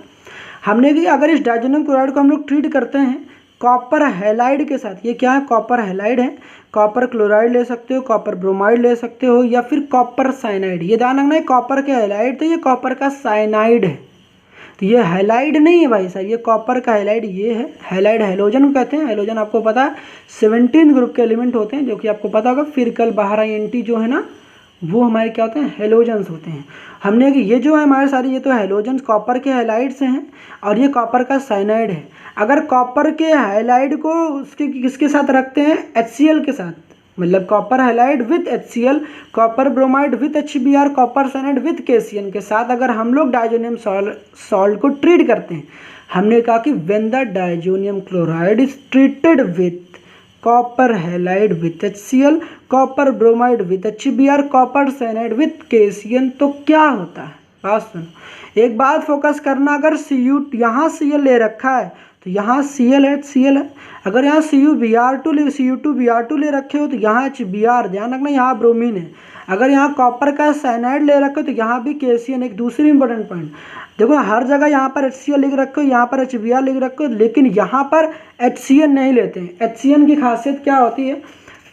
हमने कि अगर इस डाइजोनियम क्लोराइड को हम लोग ट्रीट करते हैं कॉपर हैलाइड के साथ, ये क्या है, कॉपर हैलाइड है, कॉपर क्लोराइड ले सकते हो, कॉपर ब्रोमाइड ले सकते हो, या फिर कॉपर साइनाइड। ये ध्यान रखना है, कॉपर के हैलाइड, तो ये कॉपर का साइनाइड है, तो ये हैलाइड नहीं है भाई साहब, ये कॉपर का हैलाइड ये है। हैलाइड हैलोजन कहते हैं, हैलोजन आपको पता है 17 ग्रुप के एलिमेंट होते हैं, जो कि आपको पता होगा। फिर कल बाहर INT जो है ना, वो हमारे क्या होते हैं, हेलोजन्स होते हैं। हमने कि ये जो है हमारे सारे, ये तो हेलोजन्स कॉपर के हैलाइड से हैं, और ये कॉपर का साइनाइड है। अगर कॉपर के हैलाइड को उसके किसके साथ रखते हैं, HCl के साथ, मतलब copper halide with HCl, copper bromide with HBr, copper cyanide with KCN के साथ अगर हम लोग डाइजोनियम सॉल्ट को ट्रीट करते हैं, हमने कहा कि when the diazonium chloride is treated with copper halide with HCl, copper bromide with HBr, copper cyanide with KCN, तो क्या होता है, बात सुनो, एक बात फोकस करना, अगर Cu यहाँ Cl ले रखा है तो यहाँ ClH है, अगर यहाँ Cu2Br2 ले रखे हो तो यहाँ HBr, ध्यान रखना यहाँ ब्रोमीन है, अगर यहाँ कॉपर का साइनाइड ले रखे हो तो यहाँ भी KCN। एक दूसरी इंपॉर्टेंट पॉइंट देखो, हर जगह यहाँ पर HCl लिख रखे हो, यहाँ पर HBr लिख रखे हो, लेकिन यहाँ पर HCN नहीं लेते हैं। HCN की खासियत क्या होती है?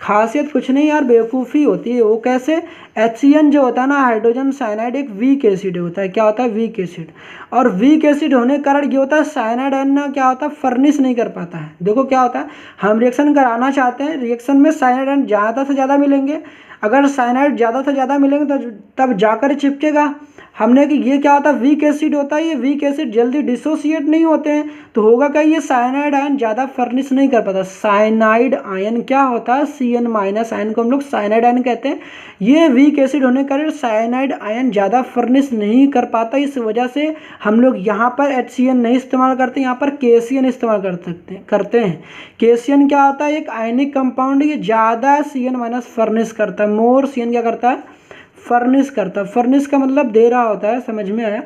खासियत कुछ नहीं यार, बेवकूफ़ी होती है। वो कैसे? HCN जो होता है ना, हाइड्रोजन साइनाइड एक वीक एसिड होता है। क्या होता है? Weak acid. और वीक एसिड होने के कारण ये होता है, साइनाइड आयन ना क्या होता है, फर्निश नहीं कर पाता है। देखो क्या होता है, हम रिएक्शन कराना चाहते हैं, रिएक्शन में साइनाइड आयन ज़्यादा से ज़्यादा मिलेंगे, अगर साइनाइड ज़्यादा से ज़्यादा मिलेंगे तो तब जाकर चिपकेगा। हमने कि ये क्या होता है, वीक एसिड होता है, ये वीक एसिड जल्दी डिसोसिएट नहीं होते हैं, तो होगा क्या, ये साइनाइड आयन ज़्यादा फर्निश नहीं कर पाता। साइनाइड आयन क्या होता है, Cn माइनस आयन को हम लोग साइनाइड आयन कहते हैं। ये वीक एसिड होने के कारण साइनाइड आयन ज़्यादा फर्निश नहीं कर पाता, इस वजह से हम लोग यहाँ पर HCN नहीं इस्तेमाल करते, यहाँ पर KCN इस्तेमाल करते हैं। KCN क्या होता है, एक आयनिक कंपाउंड, ये ज़्यादा Cn माइनस फर्निश करता है, मोर Cn क्या करता है, फर्निश करता है। फर्निश का मतलब दे रहा होता है, समझ में आया?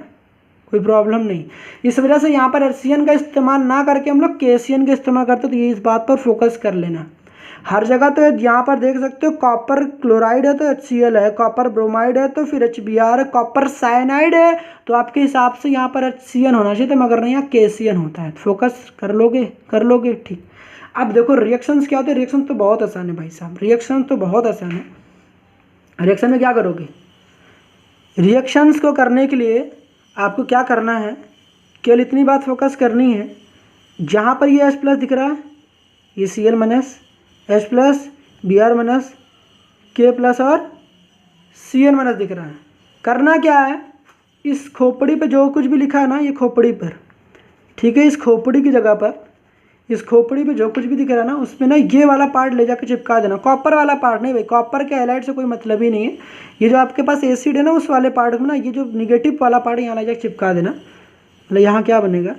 कोई प्रॉब्लम नहीं। इस वजह से यहाँ पर HCN का इस्तेमाल ना करके हम लोग KCN का इस्तेमाल करते, तो ये इस बात पर फोकस कर लेना। हर जगह तो यहाँ पर देख सकते हो, कॉपर क्लोराइड है तो HCl है, कॉपर ब्रोमाइड है तो फिर HBr है, कॉपर साइनाइड है तो आपके हिसाब से यहाँ पर HCN होना चाहिए था, मगर नहीं, यहाँ KCN होता है। फोकस कर लोगे ठीक। अब देखो रिएक्शंस क्या होते हैं। रिएक्शन तो बहुत आसान है भाई साहब, रिएक्शन तो बहुत आसान है। रिएक्शन में क्या करोगे, रिएक्शंस को करने के लिए आपको क्या करना है, केवल इतनी बात फोकस करनी है, जहाँ पर ये H+ दिख रहा है, ये Cl minus H+, Br minus K+ और Cn माइनस दिख रहा है। करना क्या है, इस खोपड़ी पे जो कुछ भी लिखा है ना, ये खोपड़ी पर, ठीक है, इस खोपड़ी की जगह पर, इस खोपड़ी पे जो कुछ भी दिख रहा है ना, उसमें ना ये वाला पार्ट ले जाकर चिपका देना। कॉपर वाला पार्ट नहीं भाई, कॉपर के हैलाइड से कोई मतलब ही नहीं है। ये जो आपके पास एसिड है ना, उस वाले पार्ट में ना, ये जो निगेटिव वाला पार्ट यहाँ ले जाकर चिपका देना। मतलब यहाँ क्या बनेगा,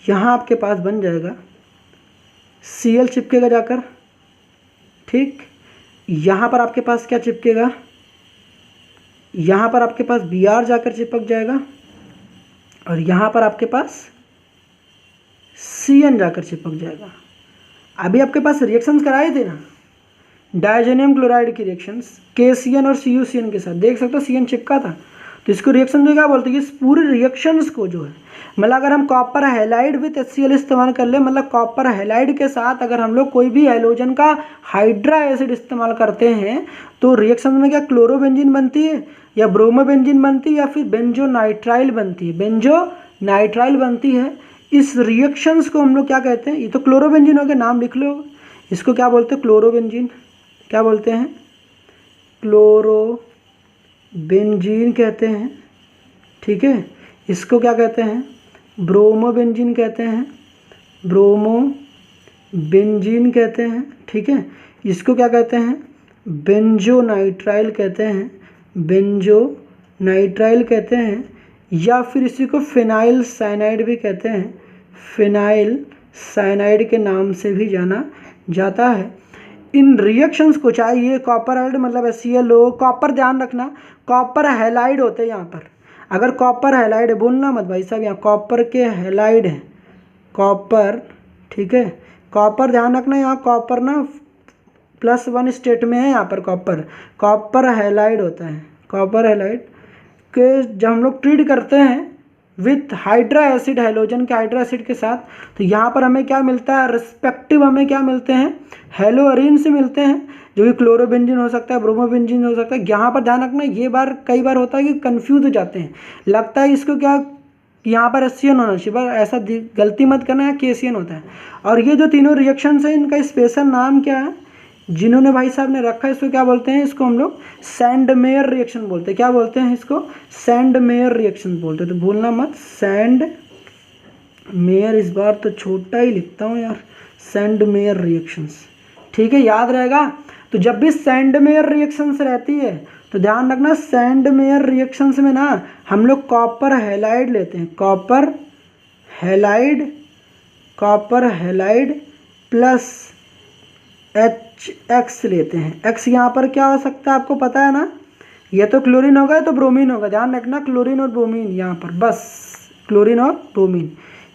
यहाँ आपके पास बन जाएगा Cl चिपकेगा जाकर, ठीक। यहाँ पर आपके पास क्या चिपकेगा, यहाँ पर आपके पास Br जाकर चिपक जाएगा, और यहाँ पर आपके पास Cn जाकर चिपक जाएगा। अभी आपके पास रिएक्शंस कराए थे ना, डायजेनियम क्लोराइड की रिएक्शंस KCN और CuCN के साथ, देख सकते हो Cn चिपका था, तो इसको रिएक्शन जो क्या बोलते हैं, इस पूरे रिएक्शंस को जो है, मतलब अगर हम कॉपर हैलाइड विथ HCl इस्तेमाल कर ले, मतलब कॉपर हैलाइड के साथ अगर हम लोग कोई भी हैलोजन का हाइड्रा एसिड इस्तेमाल करते हैं, तो रिएक्शन में क्या क्लोरोबेंजीन बनती है, या ब्रोमोबेंजीन बनती है, या फिर बेंजोनाइट्राइल बनती है, बेंजोनाइट्राइल बनती है। इस रिएक्शंस को हम लोग क्या कहते हैं, ये तो क्लोरोबेंजीन हो गया, नाम लिख लो, इसको क्या बोलते हैं, क्लोरोबेंजीन। क्या बोलते हैं, क्लोरोबेंजीन कहते हैं, ठीक है। इसको क्या कहते हैं, ब्रोमोबेंजीन कहते हैं, ब्रोमोबेंजीन कहते हैं, ठीक है। इसको क्या कहते हैं, बेंजोनाइट्राइल कहते हैं, बेंजोनाइट्राइल कहते हैं, या फिर इसी को फिनाइल साइनाइड भी कहते हैं, फिनाइल साइनाइड के नाम से भी जाना जाता है। इन रिएक्शंस को, चाहे ये कॉपर हैलाइड मतलब HCl हो, कॉपर ध्यान रखना कॉपर हैलाइड होते हैं यहाँ पर। अगर कॉपर हैलाइड है, बोलना मत भाई साहब, यहाँ कॉपर के हैलाइड है, कॉपर, ठीक है, कॉपर ध्यान रखना, यहाँ कॉपर ना +1 स्टेट में है, यहाँ पर कॉपर हैलाइड होता है। कॉपर हैलाइड के जब हम लोग ट्रीट करते हैं विथ हाइड्रा एसिड, हैलोजन के हाइड्रा एसिड के साथ, तो यहाँ पर हमें क्या मिलता है, रिस्पेक्टिव हमें क्या मिलते हैं, हेलोअरीन से मिलते हैं, जो कि क्लोरोबेंजीन हो सकता है, ब्रोमोबेंजीन हो सकता है। यहाँ पर ध्यान रखना, ये कई बार होता है कि कंफ्यूज हो जाते हैं, लगता है इसको क्या यहाँ पर HCN होना चाहिए, पर ऐसा गलती मत करना, यहाँ KCN होता है। और ये जो तीनों रिएक्शंस हैं, इनका स्पेशल नाम क्या है, जिन्होंने भाई साहब ने रखा है, इसको क्या बोलते हैं, इसको हम लोग सैंडमेयर रिएक्शन बोलते हैं। क्या बोलते हैं इसको, सैंडमेयर रिएक्शन बोलते हैं, तो भूलना मत, सैंडमेयर, इस बार तो छोटा ही लिखता हूँ यार, सैंडमेयर रिएक्शंस, ठीक है, याद रहेगा। तो जब भी सैंडमेयर रिएक्शंस रहती है तो ध्यान रखना, सैंडमेयर रिएक्शंस में ना हम लोग कॉपर हैलाइड लेते हैं, कॉपर हैलाइड प्लस HX लेते हैं। X यहाँ पर क्या हो सकता है, आपको पता है ना, ये तो क्लोरीन होगा तो ब्रोमीन होगा, ध्यान रखना क्लोरीन और ब्रोमीन यहाँ पर, बस क्लोरीन और ब्रोमीन।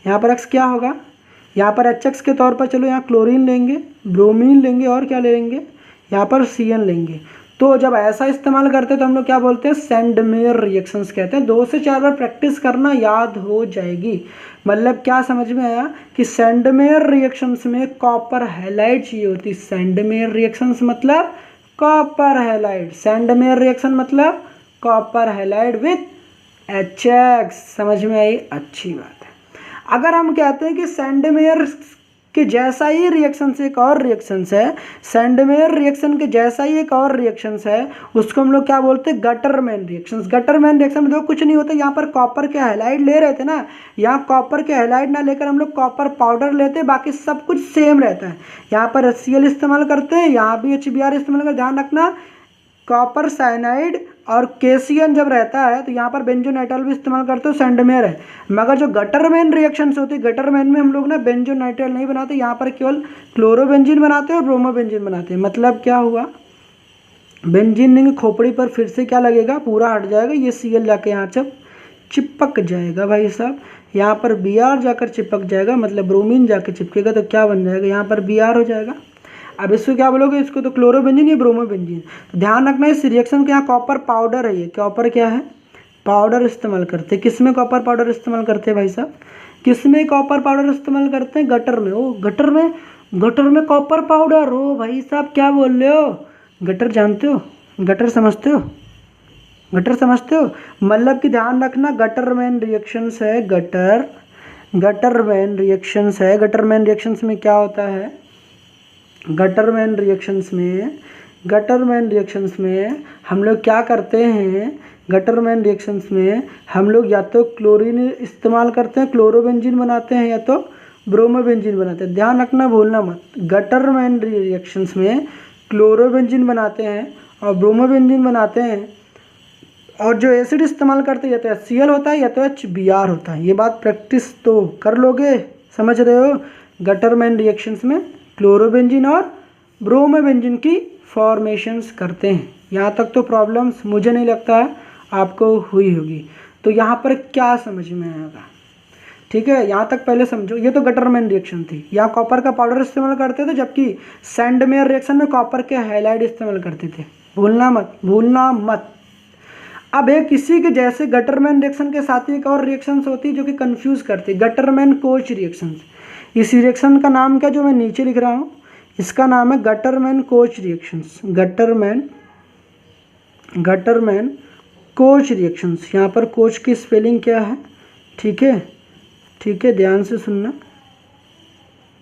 यहाँ पर एक्स क्या होगा, यहाँ पर एच एक्स के तौर पर चलो यहाँ क्लोरीन लेंगे, ब्रोमीन लेंगे और क्या लेंगे, यहाँ पर सी एन लेंगे। तो जब ऐसा इस्तेमाल करते हैं तो हम लोग क्या बोलते हैं, सेंडमेयर रिएक्शंस कहते हैं। 2 से 4 बार प्रैक्टिस करना, याद हो जाएगी। मतलब क्या समझ में आया कि सेंडमेयर रिएक्शंस में कॉपर हैलाइड चाहिए होती। सेंडमेयर रिएक्शंस मतलब कॉपर हैलाइड, सेंडमेयर रिएक्शन मतलब कॉपर हैलाइड विथ HX। समझ में आई, अच्छी बात है। अगर हम कहते हैं कि सेंडमेयर के जैसा ही रिएक्शन से एक और रिएक्शंस है, सेंडमेयर रिएक्शन के जैसा ही एक और रिएक्शंस है, उसको हम लोग क्या बोलते हैं, गटरमैन रिएक्शंस। गटरमैन रिएक्शन में देखो कुछ नहीं होता, यहाँ पर कॉपर के हैलाइड ले रहे थे ना, यहाँ कॉपर के हैलाइड ना लेकर हम लोग कॉपर पाउडर लेते हैं, बाकी सब कुछ सेम रहता है। यहाँ पर HCl इस्तेमाल करते हैं, यहाँ भी HBr इस्तेमाल कर, ध्यान रखना कॉपर साइनाइड और KCN जब रहता है तो यहाँ पर बेंजोनाइट्राइल भी इस्तेमाल करते हो, सेंडमेयर है। मगर जो गटरमैन रिएक्शंस होती है, गटरमैन में हम लोग ना बेंजोनाइट्राइल नहीं बनाते, यहाँ पर केवल क्लोरोबेंजीन बनाते हैं और ब्रोमोबेंजीन बनाते हैं। मतलब क्या हुआ, बेंजीन की खोपड़ी पर फिर से क्या लगेगा, पूरा हट जाएगा, ये Cl जाके यहाँ जब चिपक जाएगा भाई साहब, यहाँ पर Br जाकर चिपक जाएगा, मतलब ब्रोमीन जाके चिपकेगा तो क्या बन जाएगा, यहाँ पर Br हो जाएगा। अब इसको क्या बोलोगे, इसको तो क्लोरोबेंजीन या ब्रोमोबेंजीन। तो ध्यान रखना इस रिएक्शन के यहाँ कॉपर पाउडर है, ये कॉपर क्या है, पाउडर इस्तेमाल करते हैं। किस में कॉपर पाउडर इस्तेमाल करते हैं भाई साहब, किस में कॉपर पाउडर इस्तेमाल करते हैं, गटर में। ओ गटर में, गटर में कॉपर पाउडर, हो भाई साहब क्या बोल रहे हो, गटर जानते हो, गटर समझते हो, गटर समझते हो। मतलब कि ध्यान रखना गटरमैन रिएक्शंस है, गटरमैन रिएक्शंस है। गटरमैन रिएक्शंस में क्या होता है, गटरमैन रिएक्शंस में हम लोग क्या करते हैं, गटरमैन रिएक्शंस में हम लोग या तो क्लोरीन इस्तेमाल करते हैं, क्लोरोबेंजीन बनाते हैं, या तो ब्रोमोबेंजीन बनाते हैं। ध्यान रखना, भूलना मत, गटरमैन रिएक्शंस में क्लोरोबेंजीन बनाते हैं और ब्रोमोबेंजीन बनाते हैं, और जो एसिड इस्तेमाल करते हैं या तो HCl होता है या तो HBr होता है। ये बात प्रैक्टिस तो कर लोगे, समझ रहे हो। गटरमैन रिएक्शंस में क्लोरोबेंजीन और ब्रोमोबेंजीन की फॉर्मेशंस करते हैं। यहाँ तक तो प्रॉब्लम्स मुझे नहीं लगता है आपको हुई होगी। तो यहाँ पर क्या समझ में आएगा, ठीक है, यहाँ तक पहले समझो। ये तो गटरमैन रिएक्शन थी, यहाँ कॉपर का पाउडर इस्तेमाल करते थे, जबकि सेंडमेयर रिएक्शन में कॉपर के हैलाइड इस्तेमाल करते थे। भूलना मत, भूलना मत। अब एक किसी के जैसे गटरमैन रिएक्शन के साथ ही एक और रिएक्शंस होती है जो कि कंफ्यूज करती है, गटरमैन कोच रिएक्शंस। इस रिएक्शन का नाम क्या, जो मैं नीचे लिख रहा हूँ, इसका नाम है Gattermann coach reactions. Gattermann coach reactions. यहाँ पर कोच की स्पेलिंग क्या है, ठीक है, ठीक है, ध्यान से सुनना।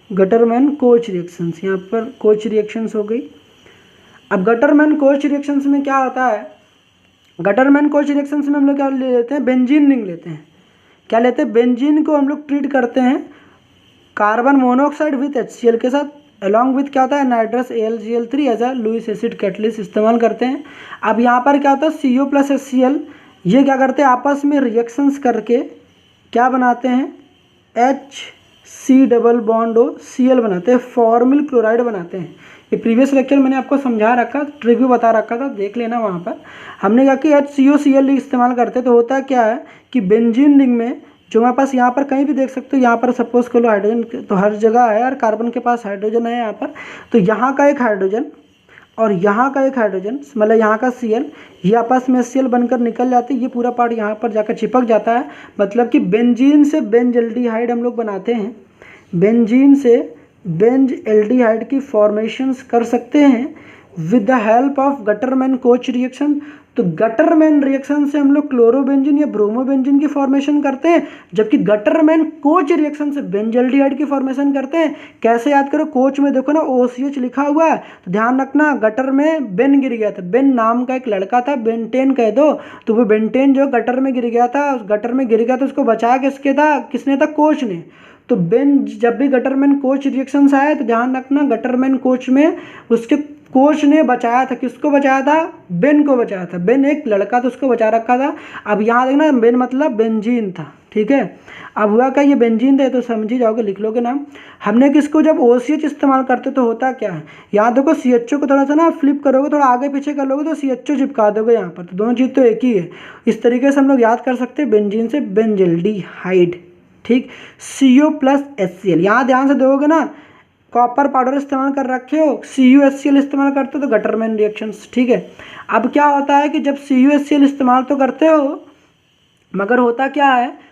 गटरमैन कोच रिएक्शंस, यहाँ पर कोच रिएक्शंस हो गई। अब गटरमैन कोच रिएक्शंस में क्या होता है, गटरमैन कोच रिएक्शंस में हम लोग क्या ले लेते हैं, बेंजीन रिंग लेते हैं। क्या लेते हैं, बेंजीन को हम लोग ट्रीट करते हैं कार्बन मोनोऑक्साइड विथ HCl के साथ, अलॉन्ग विथ क्या होता है, nitrous AlGl3 as a Lewis acid catalyst इस्तेमाल करते हैं। अब यहाँ पर क्या होता है, CO प्लस HCl, ये क्या करते हैं, आपस में रिएक्शंस करके क्या बनाते हैं, HC double bond O Cl बनाते हैं, फॉर्मिल क्लोराइड बनाते हैं। ये प्रीवियस लेक्चर मैंने आपको समझा रखा, रिव्यू बता रखा था, देख लेना वहाँ पर। हमने कहा कि HCOCl इस्तेमाल करते हैं। तो होता क्या है कि बेंजीन रिंग में जो हमारे पास यहाँ पर कहीं भी देख सकते हो, यहाँ पर सपोज कर लो हाइड्रोजन तो हर जगह है, और कार्बन के पास हाइड्रोजन है यहाँ पर, तो यहाँ का एक हाइड्रोजन और यहाँ का एक हाइड्रोजन, मतलब यहाँ का Cl, ये आपस में HCl बनकर निकल जाती है, ये पूरा पार्ट यहाँ पर जाकर चिपक जाता है। मतलब कि बेंजीन से बेंजल्डिहाइड हम लोग बनाते हैं, बेंजीन से बेंजल्डिहाइड की फॉर्मेशंस कर सकते हैं with the help of Gattermann coach reaction. तो गटरमैन रिएक्शन से हम लोग क्लोरोबेंजीन या ब्रोमोबेंजीन की फॉर्मेशन करते हैं, जबकि गटरमैन कोच रिएक्शन से बेंजल्डिहाइड की फॉर्मेशन करते हैं। कैसे याद करो, कोच में देखो ना OCH लिखा हुआ है, तो ध्यान रखना गटर में बेन गिर गया था, बेन नाम का एक लड़का था, बेंटेन कह दो, तो वो बेंटेन जो गटर में गिर गया था, गटर में गिर गया तो उसको बचाया किसने था, कोच ने। तो जब भी गटरमैन कोच रिएक्शंस आए तो ध्यान रखना गटरमैन कोच में उसके कोच ने बचाया था, किसको बचाया था? बेन को बचाया था। बेन एक लड़का था, उसको बचा रखा था। अब यहाँ देखना बेन मतलब बेंजीन था, ठीक है। अब हुआ क्या, ये बेंजीन थे तो समझ ही जाओगे, लिख लोगे नाम। हमने किसको जब OCH इस्तेमाल करते तो होता क्या है, यहाँ देखो CHO को थोड़ा सा ना फ्लिप करोगे, थोड़ा आगे पीछे कर लोगे तो CHO चिपका दोगे यहाँ पर, तो दोनों चीज़ तो एक ही है। इस तरीके से हम लोग याद कर सकते हैं बेंजीन से बेंजल्डिहाइड, ठीक। CO+HCl, यहाँ ध्यान से देखोगे ना, कॉपर पाउडर इस्तेमाल कर रखे हो, CuHCl इस्तेमाल करते हो तो गटरमैन रिएक्शंस, ठीक है। अब क्या होता है कि जब CuHCl इस्तेमाल तो करते हो, मगर होता क्या है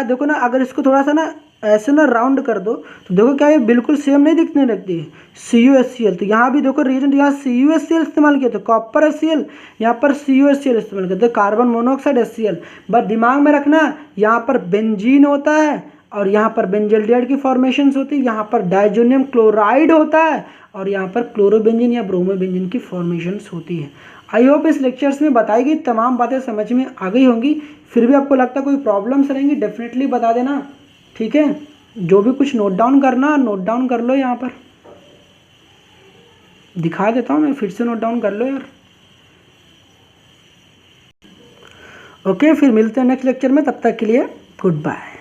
देखो ना, अगर इसको थोड़ा सा ना ऐसे ना राउंड कर दो तो देखो क्या ये बिल्कुल सेम नहीं दिखने लगती है, CuHCl। तो यहाँ भी देखो रीजन, यहाँ CuHCl इस्तेमाल किया तो कॉपर HCl, यहाँ पर CuHCl इस्तेमाल करते, कार्बन मोनोऑक्साइड HCl। बस दिमाग में रखना, यहाँ पर बेंजीन होता है और यहाँ पर बेंजल्डिहाइड की फॉर्मेशंस होती है, यहाँ पर डाइजोनियम क्लोराइड होता है और यहाँ पर क्लोरोबेंजीन या ब्रोमोबेंजीन की फॉर्मेशंस होती है। आई होप इस लेक्चर्स में बताई गई तमाम बातें समझ में आ गई होंगी। फिर भी आपको लगता है कोई प्रॉब्लम्स रहेंगी डेफिनेटली बता देना, ठीक है। जो भी कुछ नोट डाउन करना नोट डाउन कर लो, यहाँ पर दिखा देता हूँ मैं, फिर से नोट डाउन कर लो यार। ओके, फिर मिलते हैं नेक्स्ट लेक्चर में, तब तक के लिए गुड बाय।